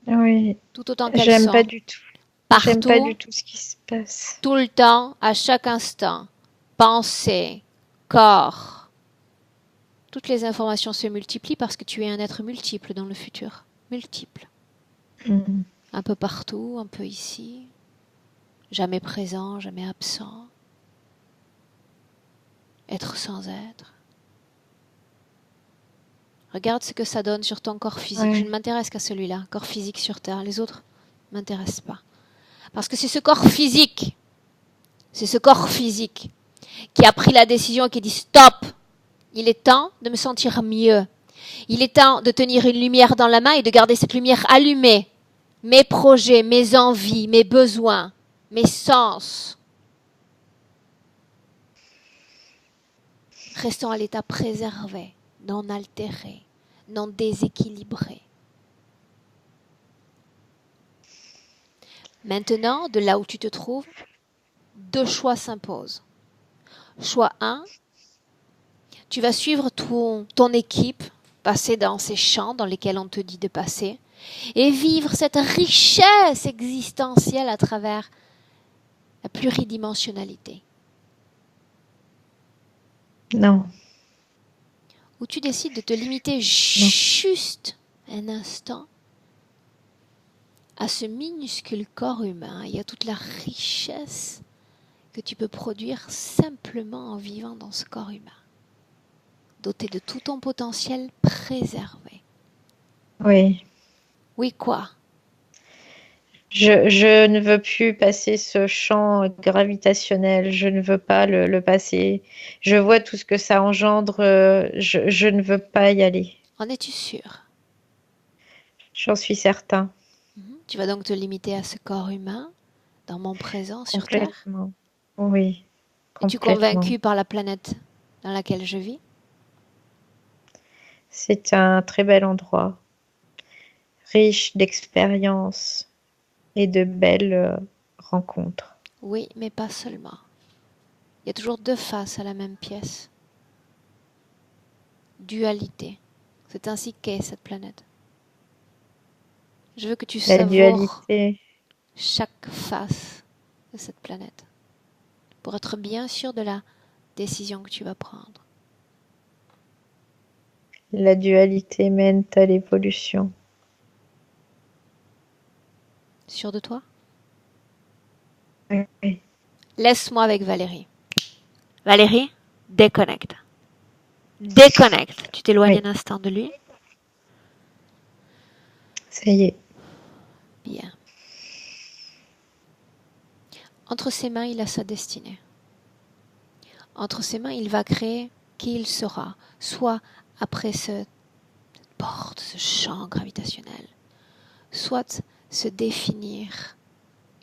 oui. Tout autant qu'elles J'aime pas sont. du tout. J'aime pas Partout, du tout ce qui se passe. tout le temps, à chaque instant. pensée, corps, toutes les informations se multiplient parce que tu es un être multiple dans le futur. Multiple. Mhm. Un peu partout, un peu ici. Jamais présent, jamais absent. Être sans être. Regarde ce que ça donne sur ton corps physique. Ouais. Je ne m'intéresse qu'à celui-là, corps physique sur Terre. Les autres ne m'intéressent pas. Parce que c'est ce corps physique qui a pris la décision et qui dit stop, il est temps de me sentir mieux. Il est temps de tenir une lumière dans la main et de garder cette lumière allumée. Mes projets, mes envies, mes besoins, mes sens. Restons à l'état préservé, non altéré, non déséquilibré. Maintenant, de là où tu te trouves, 2 choix s'imposent. Choix 1, tu vas suivre ton équipe, passer dans ces champs dans lesquels on te dit de passer, et vivre cette richesse existentielle à travers la pluridimensionnalité. Non. Où tu décides de te limiter juste un instant à ce minuscule corps humain et à toute la richesse que tu peux produire simplement en vivant dans ce corps humain, doté de tout ton potentiel préservé. Oui. Oui, quoi? Je ne veux plus passer ce champ gravitationnel. Je ne veux pas le passer. Je vois tout ce que ça engendre. Je ne veux pas y aller. En es-tu sûr? J'en suis certain. Tu vas donc te limiter à ce corps humain, dans mon présent sur Terre? Complètement. Oui. Es-tu Complètement. convaincu par la planète dans laquelle je vis? C'est un très bel endroit, riche d'expériences et de belles rencontres. Oui, mais pas seulement. Il y a toujours 2 faces à la même pièce. Dualité. C'est ainsi qu'est cette planète. Je veux que tu La savoures dualité. chaque face de cette planète pour être bien sûr de la décision que tu vas prendre. La dualité mène à l'évolution. Sûr de toi? Oui. Laisse-moi avec Valérie. Valérie, déconnecte. Déconnecte. Tu t'éloignes Oui. un instant de lui. Ça y est. Bien. Entre ses mains, il a sa destinée. Entre ses mains, il va créer qui il sera, soit après cette porte, ce champ gravitationnel, soit se définir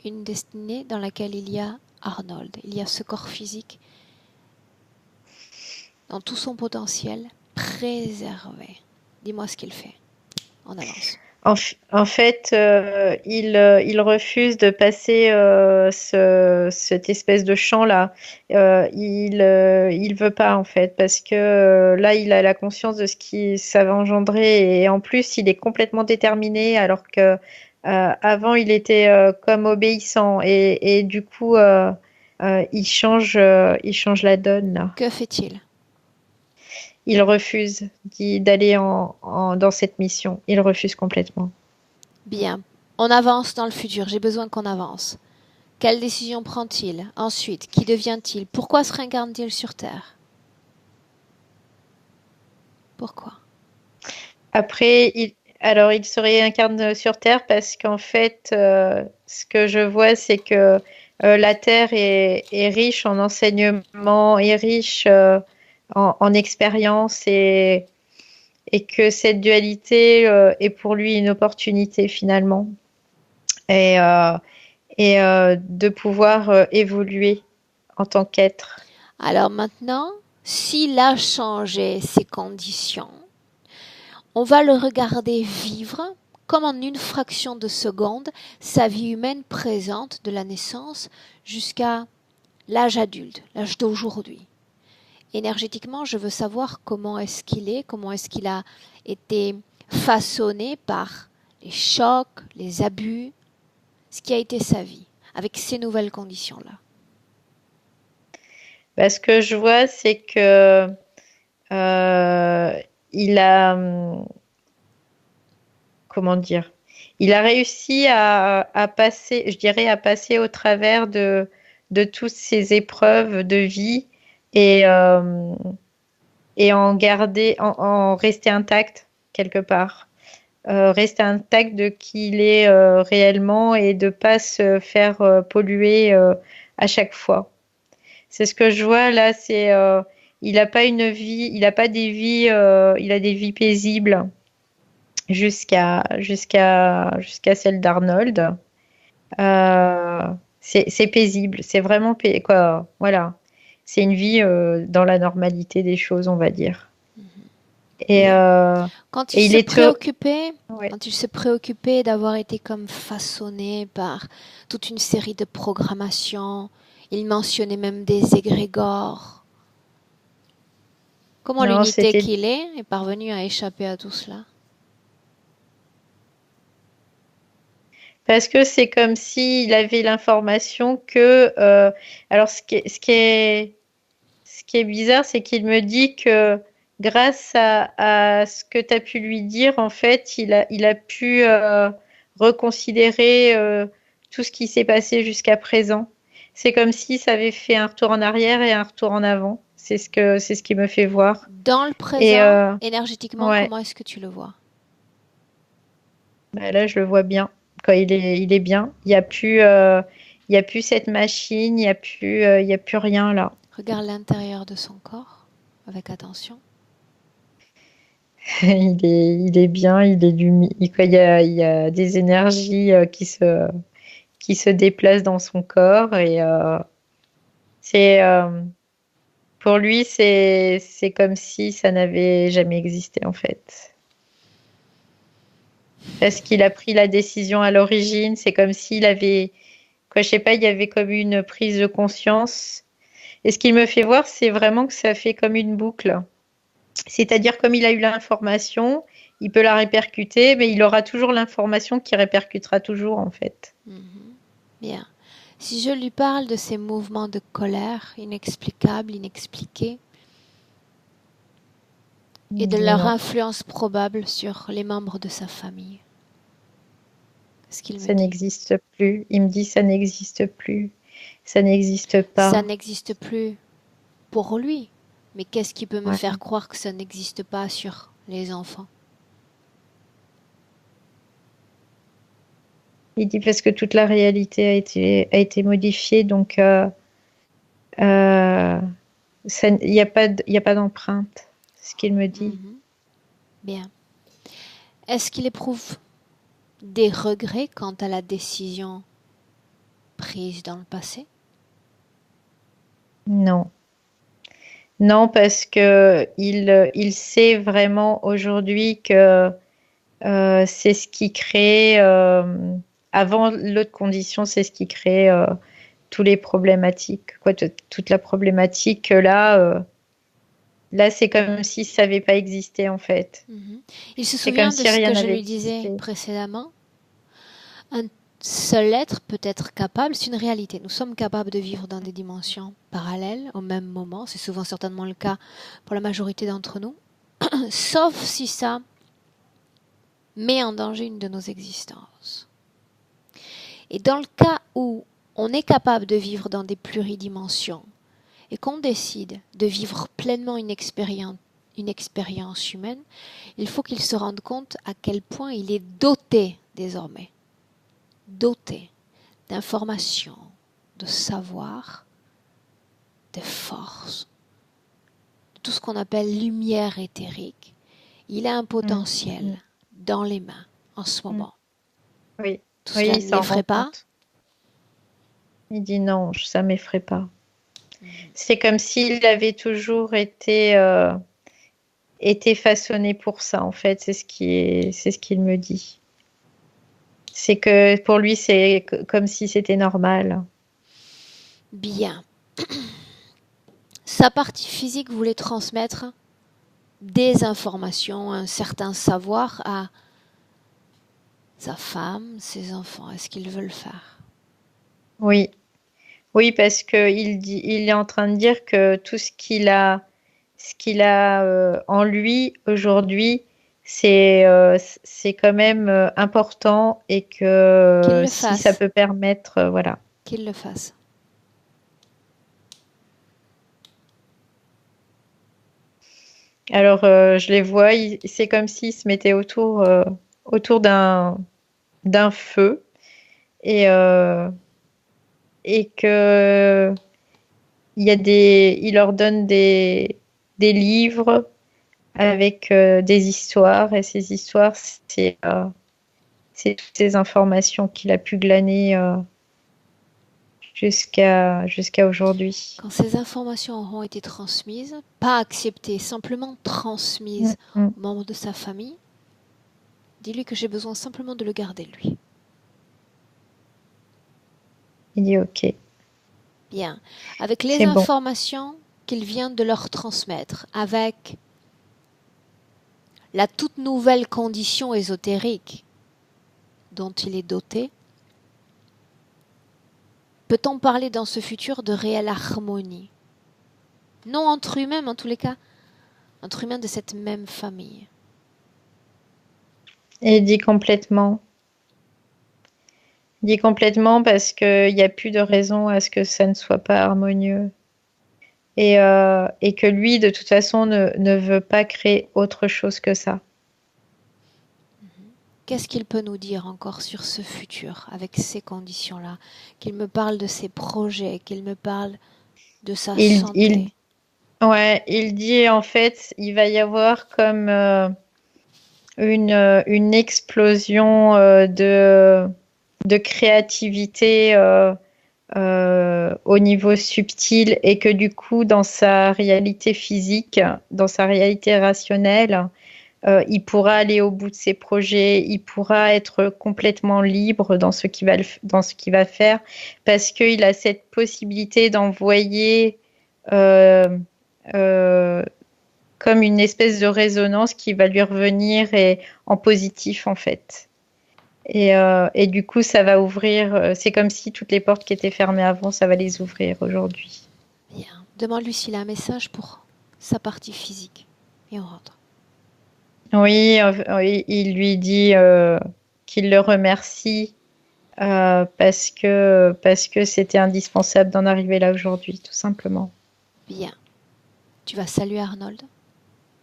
une destinée dans laquelle il y a Arnold, il y a ce corps physique dans tout son potentiel préservé. Dis-moi ce qu'il fait. On avance. En fait, il refuse de passer cette espèce de champ-là. Il veut pas, en fait, parce que là, il a la conscience de ce qui ça va engendrer. Et en plus, il est complètement déterminé, alors que avant, il était comme obéissant. Et du coup, il change la donne, là. Que fait-il? Il refuse d'aller dans cette mission. Il refuse complètement. Bien. On avance dans le futur. J'ai besoin qu'on avance. Quelle décision prend-il? Ensuite, qui devient-il? Pourquoi se réincarne-t-il sur Terre? Pourquoi? Après, il se réincarne sur Terre parce qu'en fait, ce que je vois, c'est que la Terre est riche en enseignement, est riche en expérience et que cette dualité est pour lui une opportunité finalement et, de pouvoir évoluer en tant qu'être. Alors maintenant, s'il a changé ses conditions, on va le regarder vivre comme en une fraction de seconde sa vie humaine présente de la naissance jusqu'à l'âge adulte, l'âge d'aujourd'hui. Énergétiquement, je veux savoir comment est-ce qu'il est, comment est-ce qu'il a été façonné par les chocs, les abus, ce qui a été sa vie, avec ces nouvelles conditions-là. Ce que je vois, c'est que il a, comment dire, il a réussi à passer, je dirais, à passer au travers de toutes ces épreuves de vie et, euh, et en rester intact quelque part. Rester intact de qui il est réellement et de pas se faire polluer à chaque fois. C'est ce que je vois là, il n'a pas une vie, il n'a pas des vies, il a des vies paisibles jusqu'à celle d'Arnold. C'est paisible, c'est vraiment quoi, voilà. C'est une vie dans la normalité des choses, on va dire. Et, Bien. euh, Quand il et il se est très, préoccupait, ouais. quand il se préoccupait d'avoir été comme façonné par toute une série de programmations, il mentionnait même des égrégores. Comment Non, l'unité c'était qu'il est parvenu à échapper à tout cela? parce que c'est comme s'il avait l'information que, alors ce qui est bizarre, c'est qu'il me dit que grâce à ce que tu as pu lui dire, en fait, il a pu reconsidérer tout ce qui s'est passé jusqu'à présent. C'est comme si ça avait fait un retour en arrière et un retour en avant. C'est ce qui me fait voir. Dans le Et présent, énergétiquement, ouais, comment est-ce que tu le vois? bah là, je le vois bien. Quand il est bien. Il y a plus cette machine, il y a plus rien là. Regarde l'intérieur de son corps avec attention. Il est bien, il y a des énergies qui se déplacent dans son corps et c'est, pour lui, c'est comme si ça n'avait jamais existé en fait. Parce qu'il a pris la décision à l'origine, c'est comme s'il avait, quoi, je sais pas, il y avait comme une prise de conscience. Et ce qu'il me fait voir, c'est vraiment que ça fait comme une boucle. C'est-à-dire, comme il a eu l'information, il peut la répercuter, mais il aura toujours l'information qui répercutera toujours, en fait. Mhm. Bien. Si je lui parle de ces mouvements de colère inexplicables, inexpliqués, et Il de dit leur non, influence probable sur les membres de sa famille, qu'est-ce qu'il me ça dit? n'existe plus. Il me dit ça n'existe plus. Ça n'existe Ça pas. n'existe plus pour lui, mais qu'est-ce qui peut me Ouais. faire croire que ça n'existe pas sur les enfants? Il dit parce que toute la réalité a été modifiée, donc euh, il n'y a pas il y a pas d'empreinte, c'est ce qu'il me dit. Mhm. Bien. Est-ce qu'il éprouve des regrets quant à la décision prise dans le passé? Non. Non, parce que il sait vraiment aujourd'hui que c'est ce qui crée, avant l'autre condition, c'est ce qui crée tous les problématiques. Quoi, toute la problématique là, c'est comme si ça n'avait pas existé en fait. Mhm. Il se C'est comme souvient de si ce rien que je n'avait lui disais existé. précédemment. Un seul être peut être capable, c'est une réalité. Nous sommes capables de vivre dans des dimensions parallèles au même moment. C'est souvent certainement le cas pour la majorité d'entre nous. Sauf si ça met en danger une de nos existences. Et dans le cas où on est capable de vivre dans des pluridimensions et qu'on décide de vivre pleinement une expérience humaine, il faut qu'il se rende compte à quel point il est doté désormais, doté d'informations, de savoir, de force, de tout ce qu'on appelle lumière éthérique. Il a un Mm, potentiel mm, dans les mains en ce mm. moment. Oui, Tout oui, cela il ne s'en rend l'effraie pas. compte. Il dit non, ça m'effraie pas. C'est comme s'il avait toujours été façonné pour ça, en fait. C'est ce qu'il me dit. C'est que pour lui, comme si c'était normal. Bien. Sa partie physique voulait transmettre des informations, un certain savoir à sa femme, ses enfants. Est-ce qu'ils veulent le faire? Oui, Oui, parce que il est en train de dire que tout ce qu'il a en lui aujourd'hui, c'est quand même important et Qu'il que le si ça fasse. peut permettre, voilà. Qu'il le fasse. Alors, je les vois, c'est comme s'ils se mettaient autour d'un feu et, euh, et que il leur donne des livres avec des histoires et ces histoires, c'est toutes ces informations qu'il a pu glaner jusqu'à aujourd'hui. Quand ces informations auront été transmises, pas acceptées, simplement Mm, transmises mm. aux membres de sa famille, dis-lui que j'ai besoin simplement de le garder lui. Il dit OK, Bien. Avec les c'est bon. informations qu'il vient de leur transmettre, avec la toute nouvelle condition ésotérique dont il est doté, peut-on parler dans ce futur de réelle harmonie? Non entre humains, mais en tous les cas, entre humains de cette même famille. Et il dit complètement parce qu'il n'y a plus de raison à ce que ça ne soit pas harmonieux. Et que lui, de toute façon, ne veut pas créer autre chose que ça. Qu'est-ce qu'il peut nous dire encore sur ce futur avec ces conditions-là? Qu'il me parle de ses projets, qu'il me parle de sa Il, il, santé. ouais, il dit en fait, il va y avoir comme une explosion de créativité au niveau subtil et que du coup, dans sa réalité physique, dans sa réalité rationnelle, il pourra aller au bout de ses projets, il pourra être complètement libre dans ce qu'il va faire parce qu'il a cette possibilité d'envoyer euh, euh, comme une espèce de résonance qui va lui revenir en positif en fait. Et du coup, ça va ouvrir. C'est comme si toutes les portes qui étaient fermées avant, ça va les ouvrir aujourd'hui. Bien. Demande-lui s'il a un message pour sa partie physique. Et on rentre. Oui, il lui dit qu'il le remercie parce que c'était indispensable d'en arriver là aujourd'hui, tout simplement. Bien. Tu vas saluer Arnold.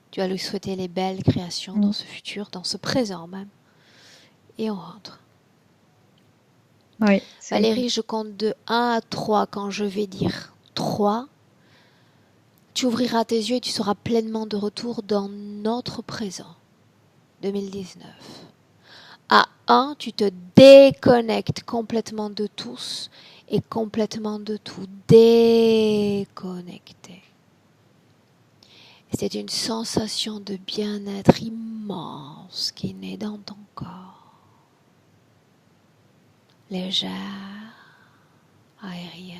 Tu vas lui souhaiter les belles créations dans Mm. ce futur, dans ce présent même. Et on rentre. Oui, c'est bon. Valérie, je compte de 1 à 3 quand je vais dire 3. Tu ouvriras tes yeux et tu seras pleinement de retour dans notre présent, 2019. À 1, tu te déconnectes complètement de tous et complètement de tout. Déconnecté. C'est une sensation de bien-être immense qui naît dans ton corps. Légère, aérienne.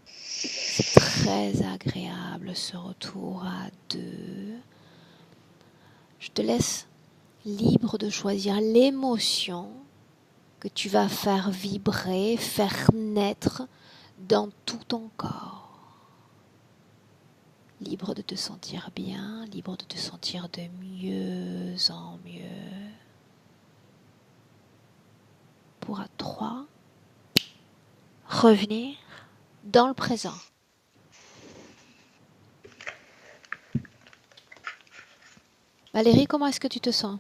C'est très agréable ce retour à 2. Je te laisse libre de choisir l'émotion que tu vas faire vibrer, faire naître dans tout ton corps. Libre de te sentir bien, libre de te sentir de mieux en mieux. Pour à 3, revenir dans le présent. Valérie, comment est-ce que tu te sens?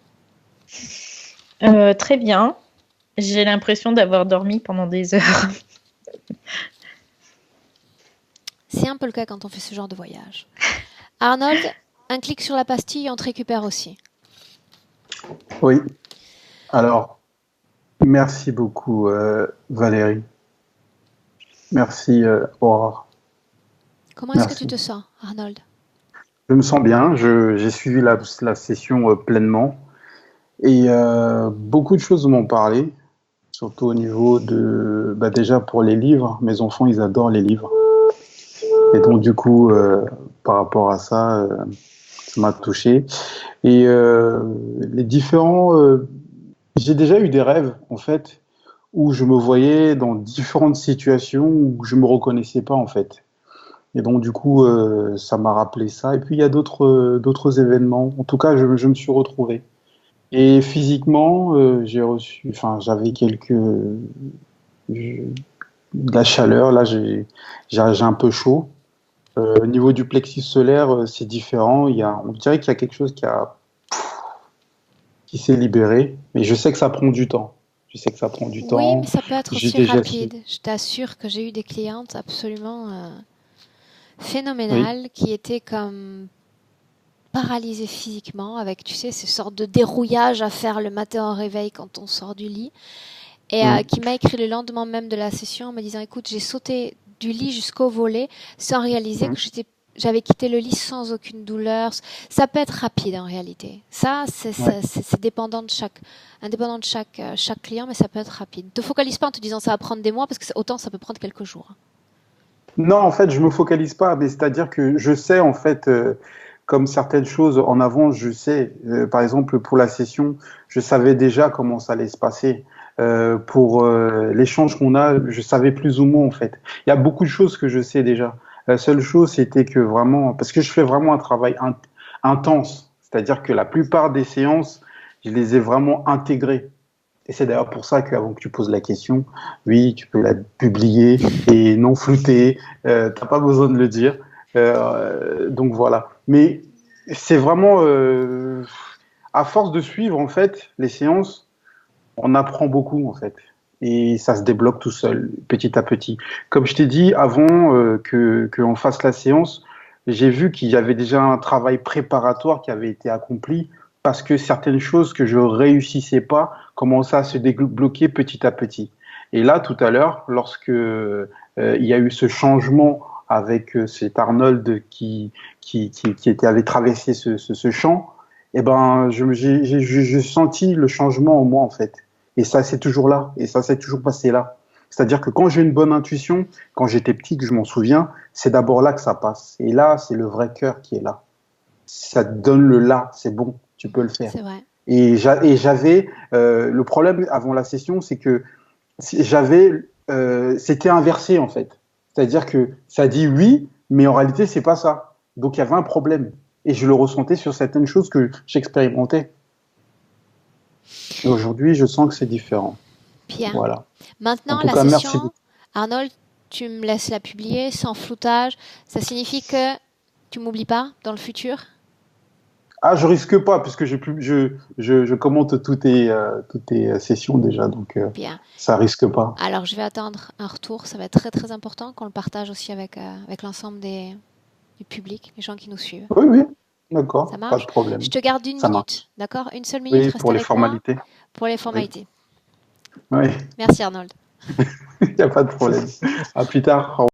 Très bien. J'ai l'impression d'avoir dormi pendant des heures. C'est un peu le cas quand on fait ce genre de voyage. Arnold, un clic sur la pastille et on te récupère aussi. Oui. Alors, merci beaucoup, Valérie. Merci, Aurore. Comment est-ce que tu Merci. te sens, Arnold? Je me sens bien. J'ai suivi la session pleinement. Et beaucoup de choses m'ont parlé, surtout au niveau de, bah déjà pour les livres. Mes enfants, ils adorent les livres. Et donc du coup, par rapport à ça, ça m'a touché. Et les différents, j'ai déjà eu des rêves en fait où je me voyais dans différentes situations où je me reconnaissais pas en fait. Et donc du coup, ça m'a rappelé ça. Et puis il y a d'autres événements. En tout cas, je me suis retrouvé. Et physiquement, j'avais de la chaleur. Là, j'ai un peu chaud. Au niveau du plexus solaire, c'est différent. On dirait qu'il y a quelque chose qui s'est libéré. Mais je sais que ça prend du temps. Je sais que ça prend du Oui, mais temps. ça peut être J'ai aussi déjà su. rapide. Je t'assure que j'ai eu des clientes absolument Oui. phénoménales qui étaient comme paralysées physiquement avec, tu sais, ces sortes de dérouillage à faire le matin au réveil quand on sort du lit. Et Mm. qui m'a écrit le lendemain même de la session en me disant, écoute, j'ai sauté du lit jusqu'au volet sans réaliser Mm. que j'avais quitté le lit sans aucune douleur. Ça peut être rapide en réalité. Ça, Ouais. c'est indépendant de chaque client, mais ça peut être rapide. Ne te focalise pas en te disant ça va prendre des mois parce que autant ça peut prendre quelques jours. Non, en fait, je me focalise pas, mais c'est-à-dire que je sais, en fait, comme certaines choses en avant, je sais, par exemple, pour la session, je savais déjà comment ça allait se passer. Pour l'échange qu'on a, je savais plus ou moins, en fait. Il y a beaucoup de choses que je sais déjà. La seule chose, c'était que vraiment, parce que je fais vraiment un travail intense, c'est-à-dire que la plupart des séances, je les ai vraiment intégrées. Et c'est d'ailleurs pour ça qu'avant que tu poses la question, oui, tu peux la publier et non flouter, t'as pas besoin de le dire. Donc voilà. Mais c'est vraiment, à force de suivre en fait les séances, on apprend beaucoup en fait. Et ça se débloque tout seul, petit à petit. Comme je t'ai dit avant qu'on fasse la séance, j'ai vu qu'il y avait déjà un travail préparatoire qui avait été accompli parce que certaines choses que je réussissais pas commençaient à se débloquer petit à petit. Et là, tout à l'heure, lorsque il y a eu ce changement avec cet Arnold avait traversé ce champ, eh ben, j'ai senti le changement en moi en fait. Et ça, c'est toujours là. Et ça, c'est toujours passé là. C'est-à-dire que quand j'ai une bonne intuition, quand j'étais petit, que je m'en souviens, c'est d'abord là que ça passe. Et là, c'est le vrai cœur qui est là. Ça te donne le là, c'est bon, tu peux le faire. C'est vrai. Et j'avais le problème avant la session, c'est que c'était inversé en fait. C'est-à-dire que ça dit oui, mais en réalité, c'est pas ça. Donc il y avait un problème. Et je le ressentais sur certaines choses que j'expérimentais. Et aujourd'hui, je sens que c'est différent. Bien. Voilà. En Maintenant, tout la cas, merci session, beaucoup. Arnold, tu me laisses la publier sans floutage. Ça signifie que tu m'oublies pas dans le futur? Ah, je risque pas, puisque je commente toutes tes sessions déjà, donc Bien. ça risque pas. Alors, je vais attendre un retour. Ça va être très, très important qu'on le partage aussi avec l'ensemble du public, les gens qui nous suivent. Oui, oui, Ça d'accord, pas de marche? Je problème. te garde une Ça minute, marche. d'accord? Une seule minute, Oui, reste pour les avec moi formalités. pour les Oui, formalités. oui, Merci Arnold. il n'y a pas de problème. À plus tard. Au revoir.